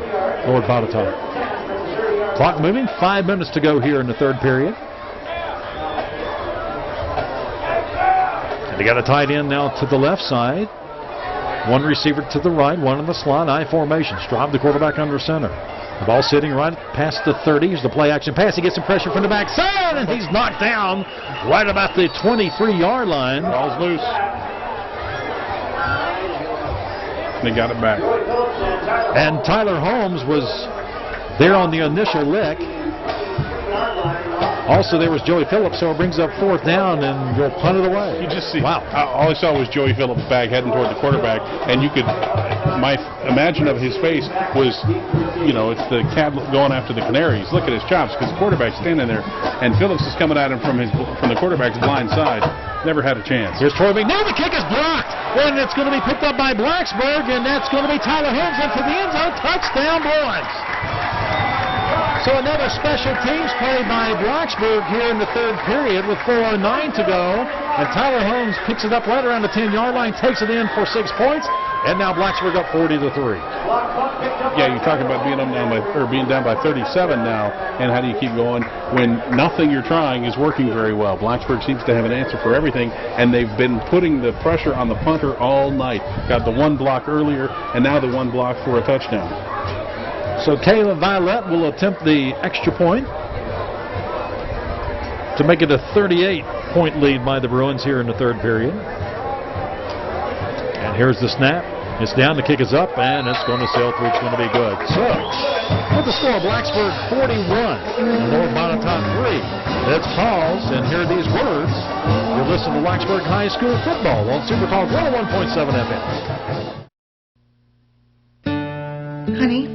Lord Botetourt. Clock moving, 5 minutes to go here in the third period. They got a tight end now to the left side. 1 receiver to the right, 1 in the slot, I formation. Straub, the quarterback, under center. The ball sitting right past the 30. Here's the play action pass. He gets some pressure from the backside, and he's knocked down right about the 23-yard line. Ball's loose. They got it back. And Tyler Holmes was there on the initial lick. Also, there was Joey Phillips, so it brings up 4th down, and you'll punt it away. You just see, wow. All I saw was Joey Phillips' back heading toward the quarterback, and you could, my imagine of his face was, it's the cat going after the canaries. Look at his chops, because the quarterback's standing there, and Phillips is coming at him from the quarterback's blind side. Never had a chance. Here's Troy. Now the kick is blocked. And it's going to be picked up by Blacksburg, and that's going to be Tyler Holmes into the end zone. Touchdown, Bruins. So another special teams play by Blacksburg here in the third period with 4:09 to go. And Tyler Holmes picks it up right around the 10-yard line, takes it in for 6 points. And now Blacksburg up 40-3. Yeah, you talk about being down by 37 now, and how do you keep going when nothing you're trying is working very well? Blacksburg seems to have an answer for everything, and they've been putting the pressure on the punter all night. Got the one block earlier, and now the one block for a touchdown. So Caleb Violet will attempt the extra point to make it a 38-point lead by the Bruins here in the third period. And here's the snap. It's down, the kick is up, and it's going to sail through. It's going to be good. So, with the score, Blacksburg 41, North Botetourt 3. Let's pause and hear these words. You're listening to Blacksburg High School football on Super Talk 101.7 FM. Honey,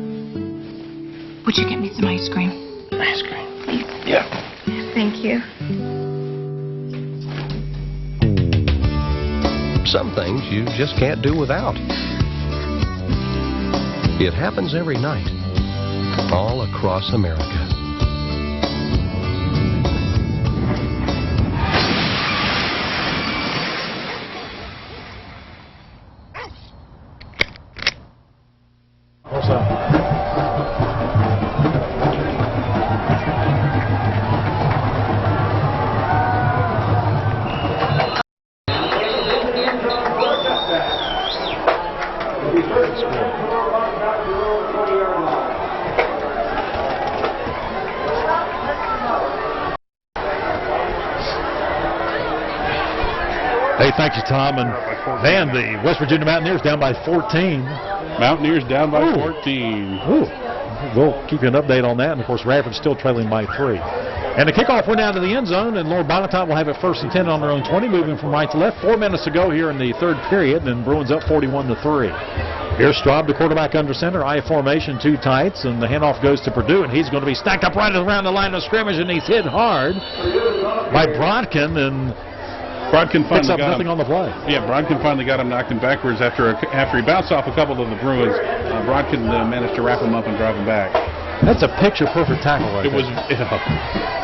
would you get me some ice cream? Ice cream? Please. Yeah. Thank you. Some things you just can't do without. It happens every night, all across America. What's up? Hey, thank you, Tom. And man, the West Virginia Mountaineers down by 14. Mountaineers down by 14. Ooh. We'll keep you an update on that. And, of course, Radford's still trailing by 3. And the kickoff went out to the end zone, and Lord Botetourt will have it 1st and 10 on their own 20, moving from right to left. 4 minutes to go here in the third period, and Bruins up 41-3. Here's Straub, the quarterback under center. I formation, 2 tights, and the handoff goes to Purdue, and he's going to be stacked up right around the line of scrimmage, and he's hit hard by Brodkin, and Brodkin picks finally up got nothing him. on the play. Yeah, Brodkin finally got him, knocked him backwards after he bounced off a couple of the Bruins. Brodkin managed to wrap him up and drive him back. That's a picture-perfect tackle right there. It was,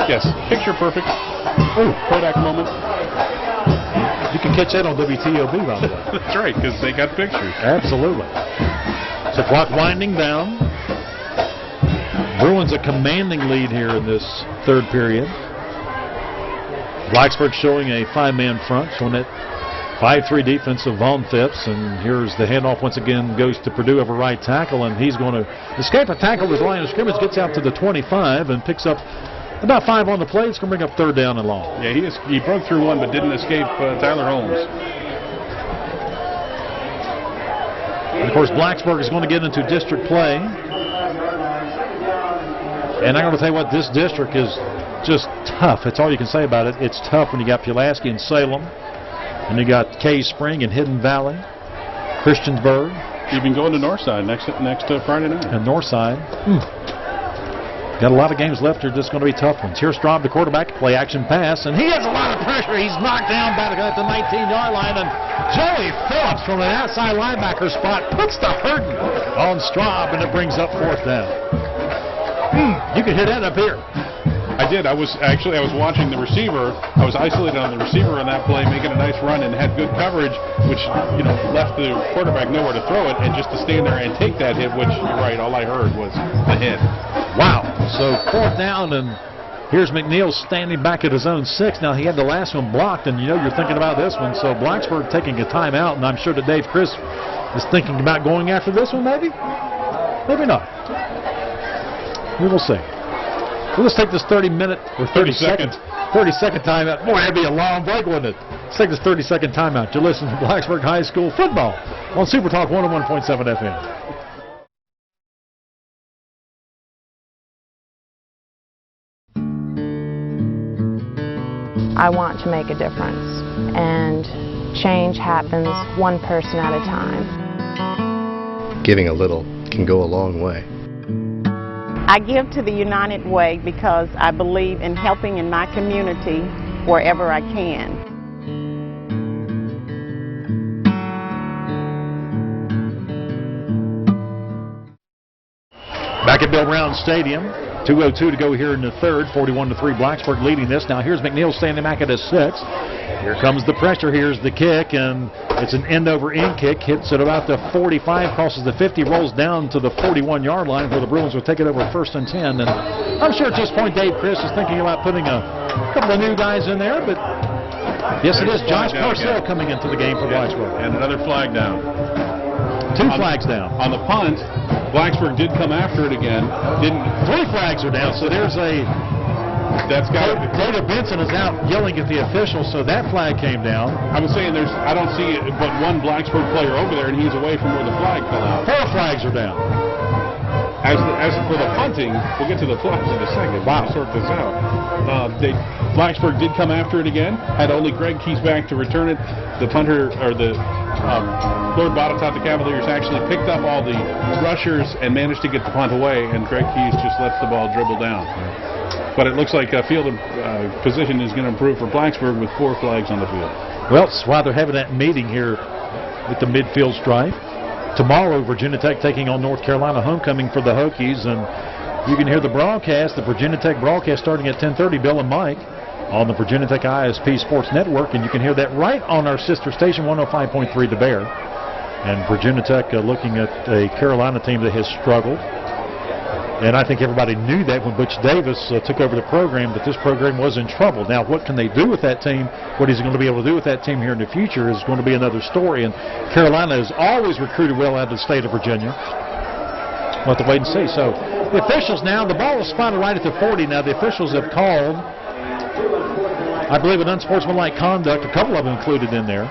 yes, picture-perfect. Oh, Kodak moment. You can catch that on WTOB, by the way. That's right, because they got pictures. Absolutely. So clock winding down. Bruins a commanding lead here in this third period. Blacksburg showing a 5-man front, showing that 5-3 defense of Von Phipps, and here's the handoff once again, goes to Purdue over right tackle, and he's going to escape a tackle to his line of scrimmage, gets out to the 25 and picks up about 5 on the play. It's going to bring up 3rd down and long. Yeah, he broke through one but didn't escape Tyler Holmes. And of course, Blacksburg is going to get into district play. And I'm going to tell you what, this district is just tough. That's all you can say about it. It's tough when you got Pulaski and Salem, and you got Cave Spring and Hidden Valley, Christiansburg. Even going to Northside next Friday night. And Northside. Got a lot of games left here. Just going to be tough ones. Here's Straub, the quarterback, play action pass, and he has a lot of pressure. He's knocked down back at the 19-yard line, and Joey Phillips from an outside linebacker spot puts the hurting on Straub, and it brings up 4th down. You can hear that up here. I did. I was watching the receiver. I was isolated on the receiver on that play, making a nice run and had good coverage, which left the quarterback nowhere to throw it, and just to stand there and take that hit, which you're right, all I heard was the hit. Wow. So 4th down, and here's McNeil standing back at his own 6. Now he had the last one blocked, and you're thinking about this one. So Blacksburg taking a timeout, and I'm sure that Dave Chris is thinking about going after this one, maybe? Maybe not. We will see. So let's take this 30-minute or 30-second timeout. Boy, that'd be a long break, wouldn't it? Let's take this 30-second timeout. You're listening to Blacksburg High School football on Super Talk 101.7 FM. I want to make a difference, and change happens one person at a time. Giving a little can go a long way. I give to the United Way because I believe in helping in my community wherever I can. Back at Bill Brown Stadium, 2:02 to go here in the third, 41-3 Blacksburg leading this. Now here's McNeil standing back at a 6. Here comes the pressure. Here's the kick, and it's an end-over-end kick. Hits at about the 45, crosses the 50, rolls down to the 41-yard line where the Bruins will take it over 1st and 10. And I'm sure at this point Dave Chris is thinking about putting a couple of new guys in there, but yes, it is Josh Parcell coming into the game for Blacksburg. And another flag down. 2 flags down. On the punt, Blacksburg did come after it again. 3 flags are down, so there's a... That's got Taylor Benson is out yelling at the officials, so that flag came down. I was saying I don't see but one Blacksburg player over there, and he's away from where the flag fell out. 4 flags are down. As for the punting, we'll get to the flags in a second. Wow. We'll sort this out. Blacksburg did come after it again. Had only Greg Kiesbach to return it. The punter, or the Lord Botetourt, the Cavaliers, actually picked up all the rushers and managed to get the punt away, and Greg Kies just lets the ball dribble down. But it looks like field position is going to improve for Blacksburg with 4 flags on the field. Well, it's why they're having that meeting here with the midfield stripe. Tomorrow, Virginia Tech taking on North Carolina, homecoming for the Hokies. And you can hear the broadcast, the Virginia Tech broadcast starting at 10:30, Bill and Mike, on the Virginia Tech ISP Sports Network. And you can hear that right on our sister station, 105.3 The Bear. And Virginia Tech looking at a Carolina team that has struggled. And I think everybody knew that when Butch Davis took over the program, that this program was in trouble. Now, what can they do with that team? What he's going to be able to do with that team here in the future is going to be another story. And Carolina has always recruited well out of the state of Virginia. We'll have to wait and see. So the officials now, the ball is spotted right at the 40. Now, the officials have called, I believe, an unsportsmanlike conduct, a couple of them included in there.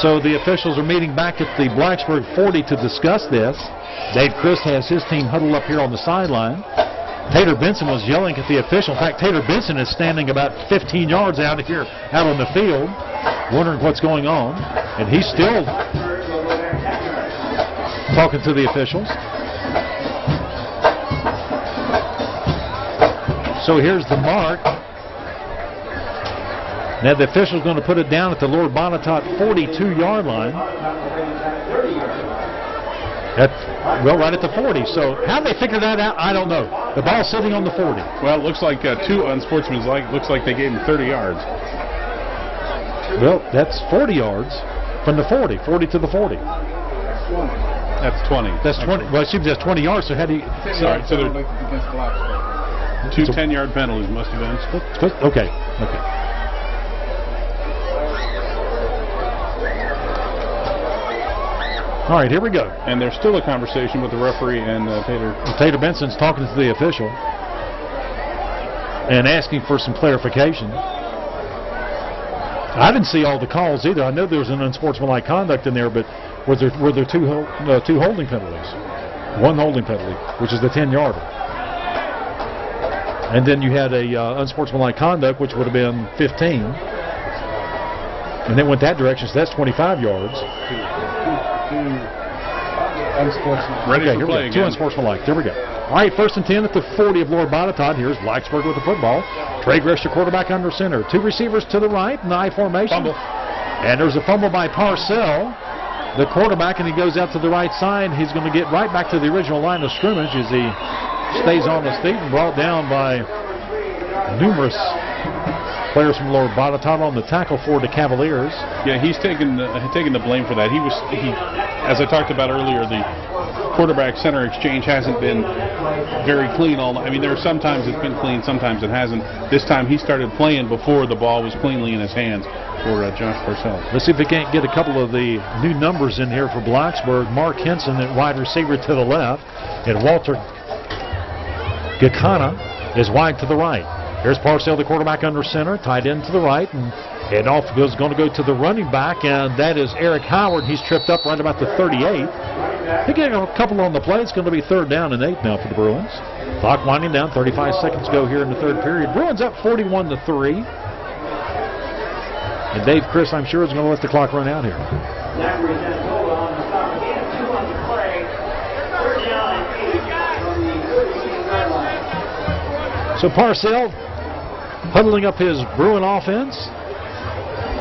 So the officials are meeting back at the Blacksburg 40 to discuss this. Dave Christ has his team huddled up here on the sideline. Taylor Benson was yelling at the official. In fact, Taylor Benson is standing about 15 yards out here, out on the field, wondering what's going on. And he's still talking to the officials. So here's the mark. Now the official's going to put it down at the Lord Botetourt 42-yard line. Well, right at the 40. So how they figure that out, I don't know. The ball's sitting on the 40. Well, it looks like 2 unsportsmanlike. Looks like they gave him 30 yards. Well, that's 40 yards from the 40. 40 to the 40. That's 20. That's 20. Well, it seems that's 20 yards. So how do you... Sorry, so they're 2 10-yard penalties must have been. Okay. All right, here we go. And there's still a conversation with the referee and Taylor. Taylor Benson's talking to the official and asking for some clarification. I didn't see all the calls either. I know there was an unsportsmanlike conduct in there, but were there 2 holding penalties? 1 holding penalty, which is the 10-yarder. And then you had a unsportsmanlike conduct, which would have been 15. And then went that direction, so that's 25 yards. Ready for play again. 2 unsportsmanlike. There we go. All right, 1st and 10 at the 40 of Lord Botetourt. Here's Blacksburg with the football. Trey Grisher, quarterback under center. 2 receivers to the right in the I formation. Fumble. And there's a fumble by Parcell, the quarterback, and he goes out to the right side. He's going to get right back to the original line of scrimmage as he stays on his feet and brought down by numerous players from Lord Botetourt on the tackle for the Cavaliers. Yeah, he's taking the blame for that. He, as I talked about earlier, the quarterback-center exchange hasn't been very clean all night. I mean, there are sometimes it's been clean, sometimes it hasn't. This time he started playing before the ball was cleanly in his hands for Josh Parcell. Let's see if we can't get a couple of the new numbers in here for Blacksburg. Mark Henson at wide receiver to the left, and Walter Gakana is wide to the right. Here's Parcell, the quarterback under center, tight end to the right, and off goes going to go to the running back, and that is Eric Howard. He's tripped up right about the 38. They get a couple on the play. It's going to be 3rd down and 8 now for the Bruins. Clock winding down, 35 seconds go here in the 3rd period. Bruins up 41-3. And Dave Chris, I'm sure, is going to let the clock run out here. So Parcell huddling up his Bruin offense.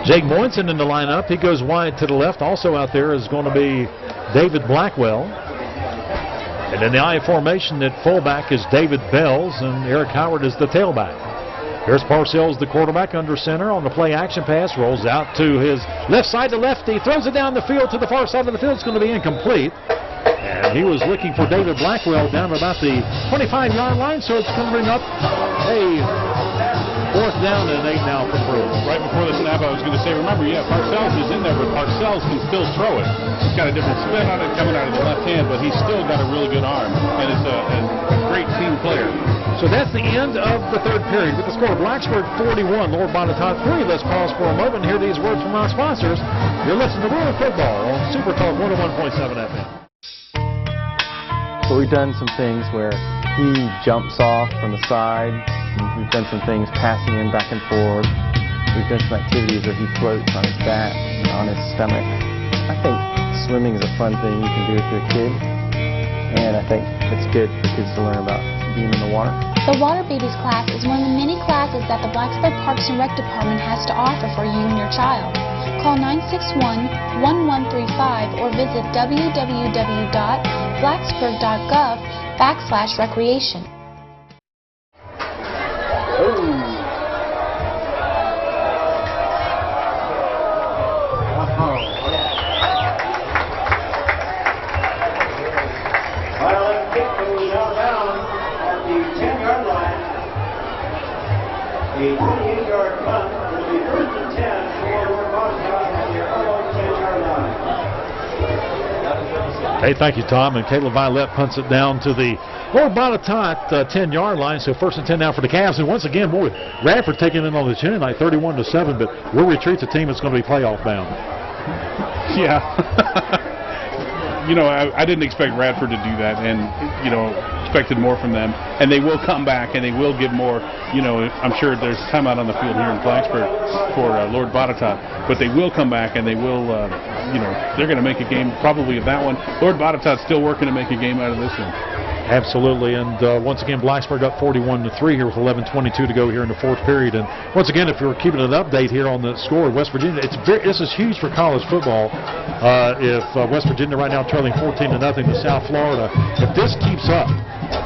Jake Moinson in the lineup. He goes wide to the left. Also out there is going to be David Blackwell. And in the I formation at fullback is David Bells, and Eric Howard is the tailback. Here's Parcells, the quarterback, under center on the play action pass. Rolls out to his left side to lefty. Throws it down the field to the far side of the field. It's going to be incomplete. And he was looking for David Blackwell down about the 25-yard line, so it's going to bring up a 4th down and 8 now for Bruins. Right before the snap, I was going to say, remember, Parcells is in there, but Parcells can still throw it. He's got a different spin on it coming out of the left hand, but he's still got a really good arm, and it's a great team player. So that's the end of the 3rd period with the score of Blacksburg 41, Lord Botetourt 3. Let's pause for a moment and hear these words from our sponsors. You're listening to Bruin Football on Super Talk 101.7 FM. So we've done some things where he jumps off from the side. We've done some things passing him back and forth. We've done some activities where he floats on his back, on his stomach. I think swimming is a fun thing you can do if you're a kid. And I think it's good for kids to learn about being in the water. The Water Babies class is one of the many classes that the Blacksburg Parks and Rec Department has to offer for you and your child. Call 961-1135 or visit www.blacksburg.gov/recreation. A 28-yard punt will be 1st and 10 for Lord Botetourt at their own 10-yard line. Hey, thank you, Tom. And Caleb Violet punts it down to the Lord Botetourt 10-yard line. So 1st and 10 now for the Cavs. And once again, boy, Radford taking it on the chin like 31-7, but we'll retreat the team that's going to be playoff bound. Yeah. I didn't expect Radford to do that, and, expected more from them. And they will come back, and they will give more. I'm sure there's time out on the field here in Blacksburg for Lord Botetourt, but they will come back, and they will, they're going to make a game probably of that one. Lord Botetourt's still working to make a game out of this one. Absolutely, and once again, Blacksburg up 41-3 here with 11:22 to go here in the 4th period. And once again, if you're keeping an update here on the score, West Virginia, this is huge for college football. If West Virginia right now trailing 14-0 to South Florida, if this keeps up,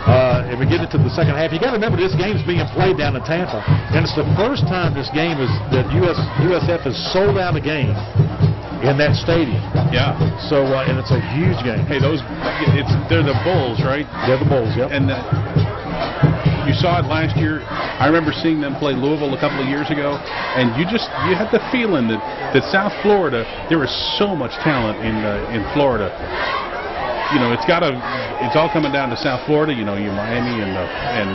and we get into the second half, you got to remember this game's being played down in Tampa, and it's the first time this game that USF has sold out a game in that stadium. Yeah. So, and it's a huge game. Hey, they're the Bulls, right? They're the Bulls, yep. And you saw it last year. I remember seeing them play Louisville a couple of years ago, and you had the feeling that South Florida, there was so much talent in Florida. It's all coming down to South Florida. Miami and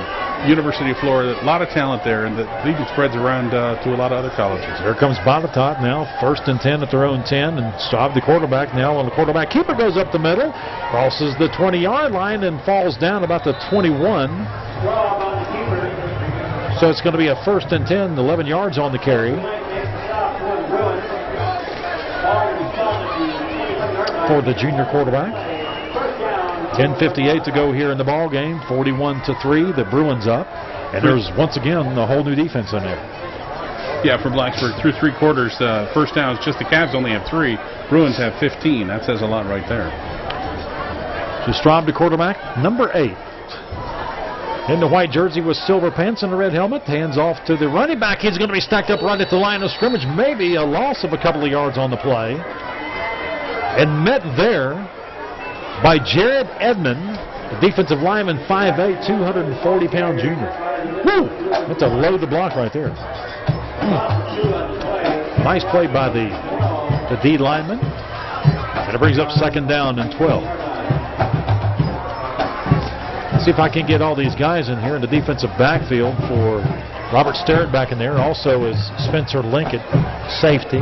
University of Florida, a lot of talent there, and the league spreads around to a lot of other colleges. Here comes Botetourt now, 1st and 10 at their own 10, and Staub, the quarterback, now on the quarterback keeper, goes up the middle, crosses the 20-yard line, and falls down about the 21. So it's going to be a 1st and 10, 11 yards on the carry for the junior quarterback. 10:58 to go here in the ball game. 41-3. The Bruins up, and there's once again a whole new defense in there. Yeah, for Blacksburg through 3 quarters. First downs, just the Cavs only have 3. Bruins have 15. That says a lot right there. Straub, the quarterback, number 8. In the white jersey with silver pants and a red helmet. Hands off to the running back. He's going to be stacked up right at the line of scrimmage. Maybe a loss of a couple of yards on the play. And met there by Jared Edmond, the defensive lineman, 5'8", 240-pound junior. Woo! That's a load to block right there. Nice play by the D lineman. And it brings up 2nd down and 12. Let's see if I can get all these guys in here in the defensive backfield for Robert Sterrett back in there. Also is Spencer Linkett, safety.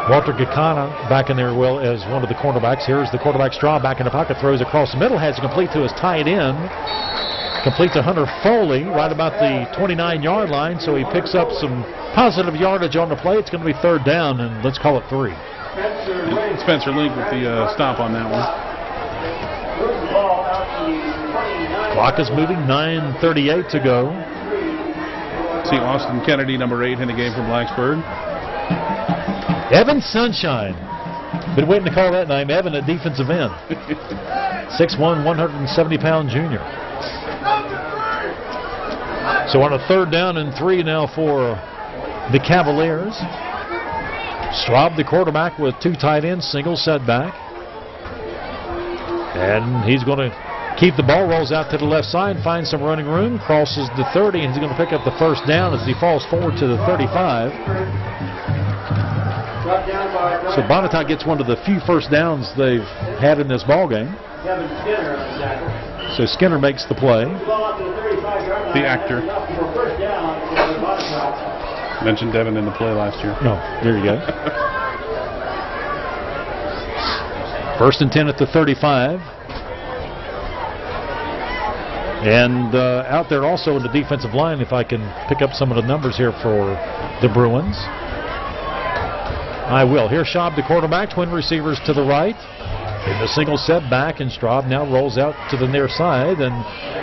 Walter Gacana back in there as one of the cornerbacks. Here's the quarterback, Straub, back in the pocket, throws across the middle, has it complete to his tight end. Complete to Hunter Foley right about the 29-yard line, so he picks up some positive yardage on the play. It's going to be 3rd down, and let's call it 3. Spencer Link with the stop on that one. Clock is moving, 9:38 to go. See Austin Kennedy, number 8, in the game for Blacksburg. Evan Sunshine Been waiting to call that name, Evan at defensive end. 6'1", 170-pound junior. So on a 3rd down and 3 now for the Cavaliers. Straub, the quarterback, with 2 tight ends, single setback. And he's going to keep the ball, rolls out to the left side, finds some running room, crosses the 30, and he's going to pick up the 1st down as he falls forward to the 35. So Botetourt gets one of the few 1st downs they've had in this ball game. So Skinner makes the play. The actor. Mentioned Devin in the play last year. No, there you go. 1st and 10 at the 35. And out there also in the defensive line, if I can pick up some of the numbers here for the Bruins. I will. Here's Schaub, the quarterback, twin receivers to the right. In the single setback, and Straub now rolls out to the near side, and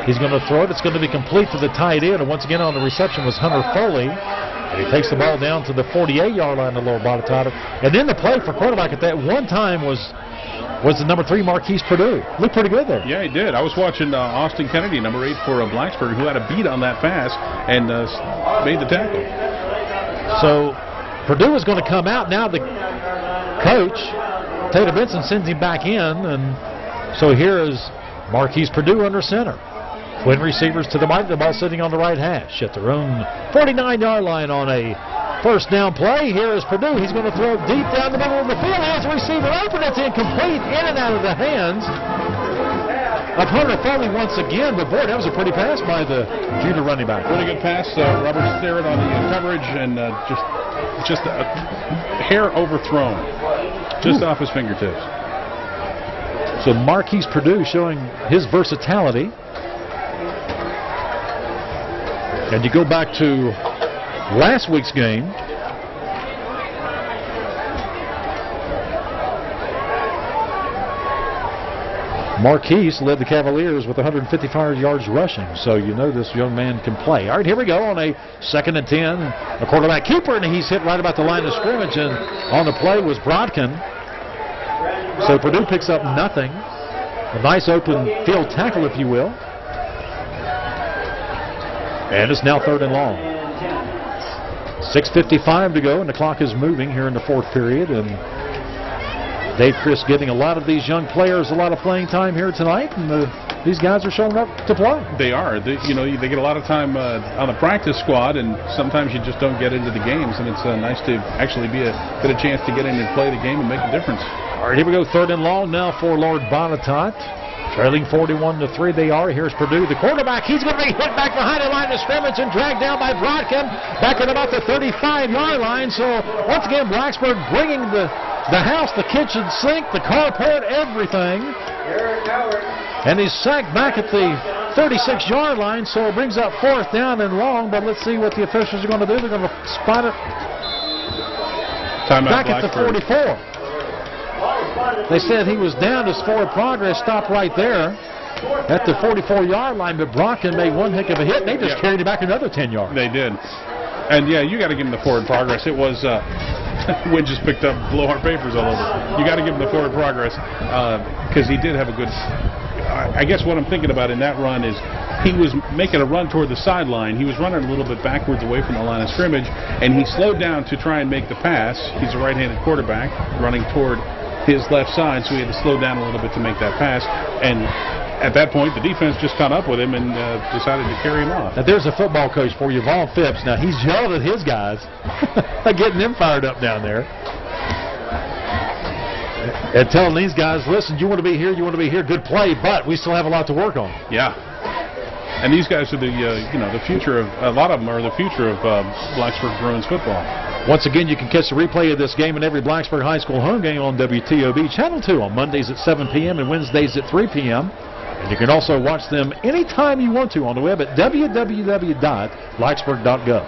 he's going to throw it. It's going to be complete to the tight end, and once again on the reception was Hunter Foley. And he takes the ball down to the 48-yard line of Lower Botetourt. And then the play for quarterback at that one time was the number 3 Marquise Purdue. Looked pretty good there. Yeah, he did. I was watching Austin Kennedy, number 8 for Blacksburg, who had a beat on that pass and made the tackle. So Purdue is going to come out. Now the coach, Tatum Benson, sends him back in. And so here is Marquise Purdue under center. Twin receivers to the right, the ball sitting on the right hash at their own 49-yard line on a 1st down play. Here is Purdue. He's going to throw deep down the middle of the field. Has a receiver open. It's incomplete. In and out of the hands of Hunter Foley once again. But boy, that was a pretty pass by the junior running back. Really good pass. Robert Sterrett on the coverage, and just a hair overthrown, just off his fingertips. So Marquise Purdue showing his versatility. And you go back to last week's game. Marquise led the Cavaliers with 155 yards rushing, so you know this young man can play. All right, here we go on a 2nd and 10. A quarterback keeper, and he's hit right about the line of scrimmage, and on the play was Brodkin. So Purdue picks up nothing. A nice open field tackle, if you will. And it's now 3rd and long. 6:55 to go, and the clock is moving here in the 4th period. And Dave Chris giving a lot of these young players a lot of playing time here tonight, and these guys are showing up to play. They are. They get a lot of time on the practice squad, and sometimes you just don't get into the games, and it's nice to actually get a chance to get in and play the game and make a difference. All right, here we go. 3rd and long now for Lord Botetourt. Trailing 41-3 they are. Here's Purdue, the quarterback. He's going to be hit back behind the line of scrimmage and dragged down by Brodkin back at about the 35-yard line. So once again, Blacksburg bringing the house, the kitchen sink, the carport, everything. And he's sacked back at the 36-yard line, so it brings up 4th down and long. But let's see what the officials are going to do. They're going to spot it back at the 44. They said he was down as forward progress, stopped right there at the 44-yard line, but Brodkin made one heck of a hit, and they just carried it back another 10 yards. They did. And, yeah, you got to give him the forward progress. It was Wynn just picked up blowhard papers all over. You got to give him the forward progress because he did have a good I guess what I'm thinking about in that run is he was making a run toward the sideline. He was running a little bit backwards away from the line of scrimmage, and he slowed down to try and make the pass. He's a right-handed quarterback running toward his left side, so he had to slow down a little bit to make that pass. And at that point, the defense just caught up with him and decided to carry him off. Now, there's a football coach for you, Vaughn Phipps. Now, he's yelling at his guys, getting them fired up down there. And telling these guys, listen, you want to be here, good play, but we still have a lot to work on. Yeah. And these guys are the future of, a lot of them are the future of Blacksburg Bruins football. Once again, you can catch the replay of this game and every Blacksburg High School home game on WTOB Channel 2 on Mondays at 7 p.m. and Wednesdays at 3 p.m. And you can also watch them anytime you want to on the web at www.blacksburg.gov.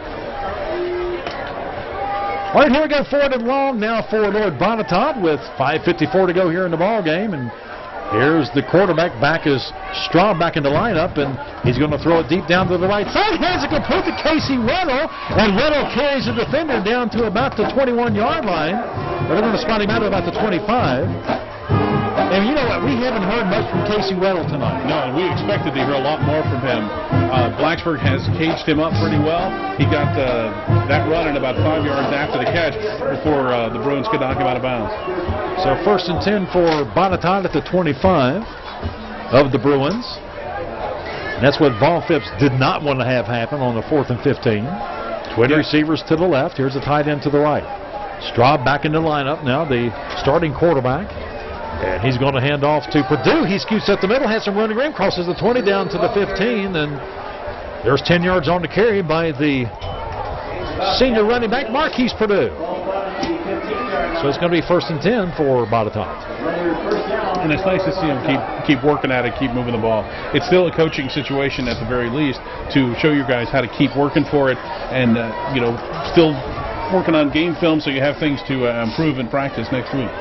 All right, here we go, 4th and long now for Lord Botetourt with 5:54 to go here in the ball game. And here's the quarterback back as Straub back in the lineup, and he's going to throw it deep down to the right side. Has it complete to Casey Weddle, and Weddle carries the defender down to about the 21-yard line. They're going to spot him out at about the 25. And you know what? We haven't heard much from Casey Weddle tonight. No, and we expected to hear a lot more from him. Blacksburg has caged him up pretty well. He got that run in about 5 yards after the catch before the Bruins could knock him out of bounds. So 1st and 10 for Botetourt at the 25 of the Bruins. And that's what Von Phipps did not want to have happen on the 4th and 15. Twin receivers to the left. Here's a tight end to the right. Straub back in the lineup now, the starting quarterback. And he's going to hand off to Purdue. He scoots up the middle, has some running room, crosses the 20 down to the 15, and there's 10 yards on the carry by the senior running back, Marquise Purdue. So it's going to be 1st and 10 for Botetourt. And it's nice to see him keep working at it, keep moving the ball. It's still a coaching situation at the very least to show you guys how to keep working for it and, still working on game film so you have things to improve in practice next week.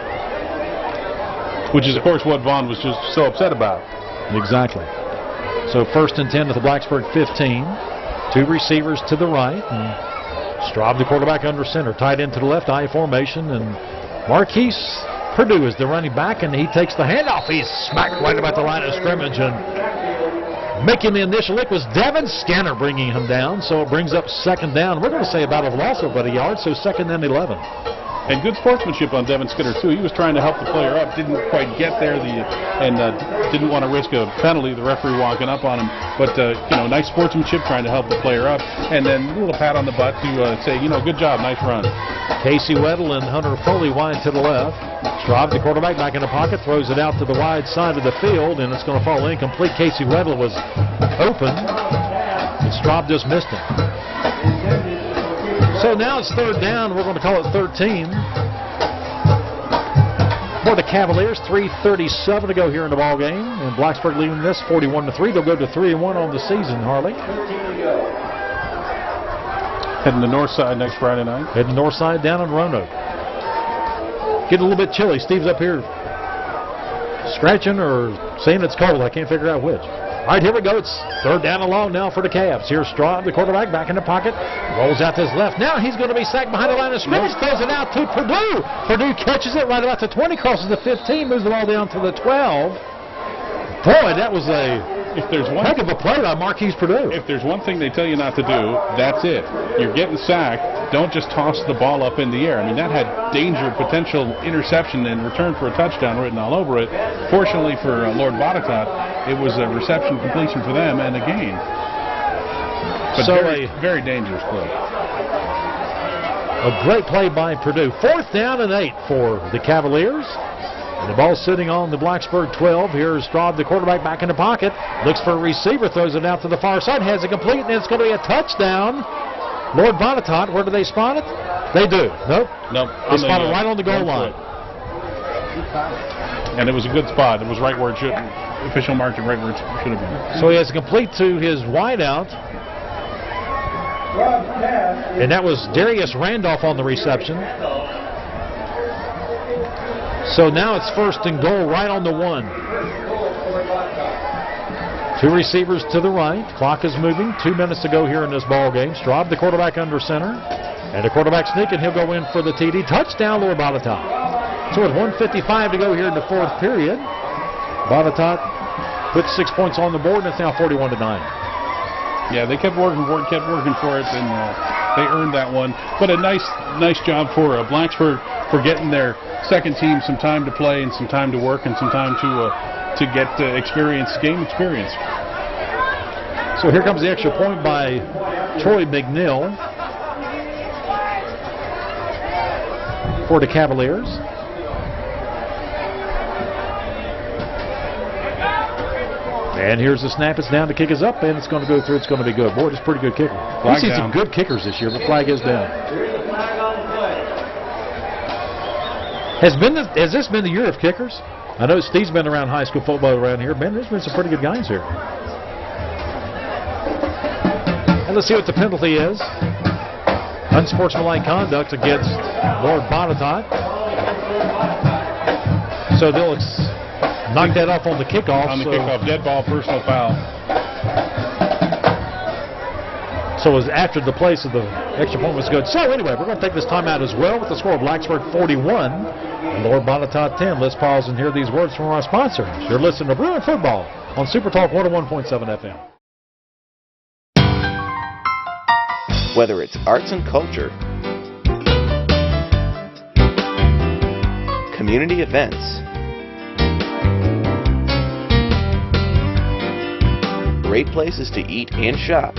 Which is, of course, what Vaughn was just so upset about. Exactly. So 1st and 10 at the Blacksburg 15. 2 receivers to the right. Straub, the quarterback, under center. Tight end to the left, I formation. And Marquise Purdue is the running back, and he takes the handoff. He's smacked right about the line of scrimmage. And making the initial lick was Devin Scanner bringing him down. So it brings up 2nd down. We're going to say about a loss of about a yard, so 2nd and 11. And good sportsmanship on Devin Skinner, too. He was trying to help the player up, didn't quite get there, and didn't want to risk a penalty, the referee walking up on him. But, nice sportsmanship, trying to help the player up. And then a little pat on the butt to say, good job, nice run. Casey Weddle and Hunter Foley wide to the left. Straub, the quarterback, back in the pocket, throws it out to the wide side of the field, and it's going to fall incomplete. Casey Weddle was open, and Straub just missed him. So now it's 3rd down. We're going to call it 13. For the Cavaliers, 3:37 to go here in the ball game. And Blacksburg leading this 41-3. They'll go to 3-1 on the season, Harley. Heading to north side next Friday night. Heading north side down in Roanoke. Getting a little bit chilly. Steve's up here scratching or saying it's cold. I can't figure out which. All right, here we go. It's 3rd down and long now for the Cavs. Here's Straub, the quarterback, back in the pocket. Rolls out to his left. Now he's going to be sacked behind the line of scrimmage. Throws it out to Purdue. Purdue catches it right about the 20, crosses the 15, moves the ball down to the 12. Boy, that was a heck of a play by Marquise Purdue. If there's one thing they tell you not to do, that's it. You're getting sacked. Don't just toss the ball up in the air. I mean, that had danger, potential interception, and return for a touchdown written all over it. Fortunately for Lord Botetourt, it was a reception completion for them and a gain. But so very dangerous play. A great play by Purdue. 4th down and 8 for the Cavaliers. And the ball's sitting on the Blacksburg 12. Here's Straub, the quarterback, back in the pocket. Looks for a receiver, throws it out to the far side, has it complete, and it's going to be a touchdown. Lord Botetourt, where do they spot it? They do. Nope. They spot it right on the goal line. And it was a good spot. It was right where it should. Official marked it right where it should have been. So he has it complete to his wideout. And that was Darius Randolph on the reception. So now it's 1st and goal right on the 1. 2 receivers to the right. Clock is moving. 2 minutes to go here in this ball game. Straub, the quarterback, under center. And the quarterback sneaking. He'll go in for the TD. Touchdown, Lord Botetourt. So with 1:55 to go here in the 4th period, Botetourt puts 6 points on the board, and it's now 41-9. Yeah, they kept working for it, and they earned that one. But a nice job for Blacksburg for getting their second team some time to play and some time to work and some time to get game experience. So here comes the extra point by Troy McNeil for the Cavaliers. And here's the snap. It's down. The kick is up, and it's going to go through. It's going to be good. Boy, it's a pretty good kicker. We've seen some good kickers this year, but flag is down. Has this been the year of kickers? I know Steve's been around high school football around here. Man, there's been some pretty good guys here. And let's see what the penalty is. Unsportsmanlike conduct against Lord Botetourt. So they'll knock that off on the kickoff. On the kickoff, dead ball, personal foul. So it was after the place of the extra point was good. So anyway, we're going to take this time out as well with the score of Blacksburg 41 and Lord Botetourt 10. Let's pause and hear these words from our sponsors. You're listening to Bruin Football on Super Talk 101.7 FM. Whether it's arts and culture, community events, great places to eat and shop,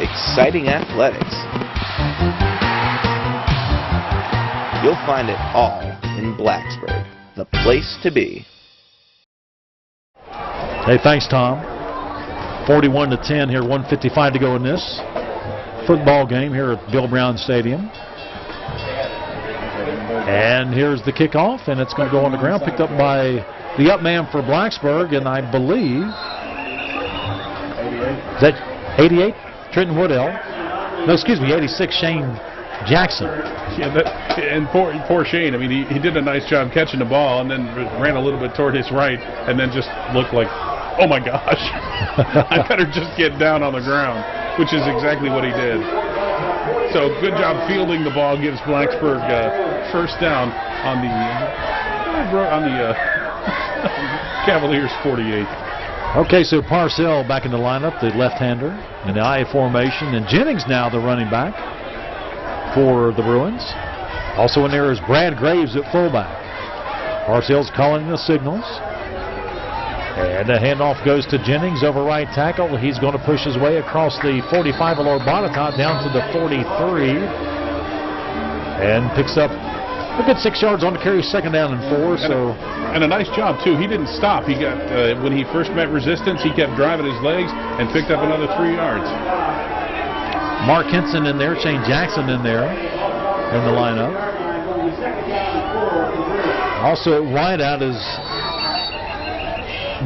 exciting athletics. You'll find it all in Blacksburg, the place to be. Hey, thanks, Tom. 41-10 here, 1:55 to go in this football game here at Bill Brown Stadium. And here's the kickoff, and it's going to go on the ground, picked up by the up man for Blacksburg, and I believe, is that 88? Trenton Woodell. No, excuse me, 86, Shane Jackson. Yeah, and poor Shane. I mean, he did a nice job catching the ball and then ran a little bit toward his right and then just looked like, oh my gosh, I better just get down on the ground, which is exactly what he did. So good job fielding the ball, gives Blacksburg first down on the Cavaliers 48. Okay, so Parcell back in the lineup, the left-hander in the I formation, and Jennings now the running back for the Bruins. Also in there is Brad Graves at fullback. Parcell's calling the signals. And the handoff goes to Jennings over right tackle. He's going to push his way across the 45 of Lord Botetourt down to the 43. And picks up a good 6 yards on the carry, second down and 4. And a nice job, too. He didn't stop. He got when he first met resistance, he kept driving his legs and picked up another 3 yards. Mark Henson in there, Shane Jackson in there in the lineup. Also at wideout is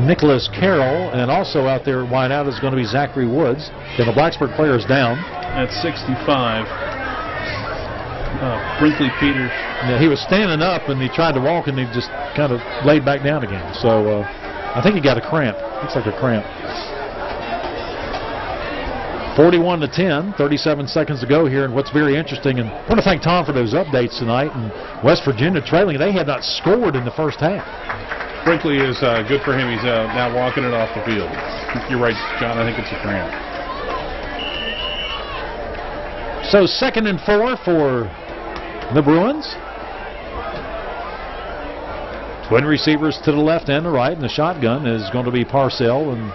Nicholas Carroll, and also out there at wideout is going to be Zachary Woods. Then the Blacksburg player is down. At 65. Brinkley Peters. Yeah, he was standing up and he tried to walk and he just kind of laid back down again. So I think he got a cramp. Looks like a cramp. 41-10, 37 seconds to go here, and what's very interesting, and I want to thank Tom for those updates tonight, and West Virginia trailing. They had not scored in the first half. Brinkley is good for him. He's now walking it off the field. You're right, John. I think it's a cramp. So 2nd and 4 for the Bruins. Twin receivers to the left and the right, and the shotgun is going to be Parcell, and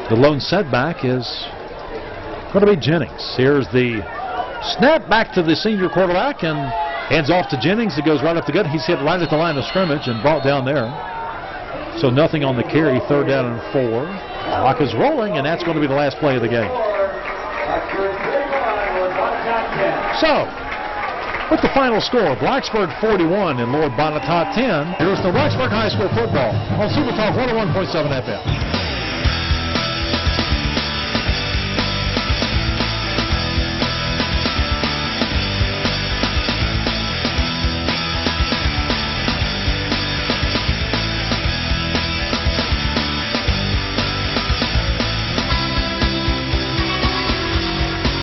the lone setback is going to be Jennings. Here's the snap back to the senior quarterback, and hands off to Jennings. It goes right up the gut. He's hit right at the line of scrimmage and brought down there. So nothing on the carry, 3rd down and 4. Clock is rolling, and that's going to be the last play of the game. So, with the final score, Blacksburg 41 and Lord Botetourt 10, here's the Blacksburg High School football on Super Talk 101.7 FM.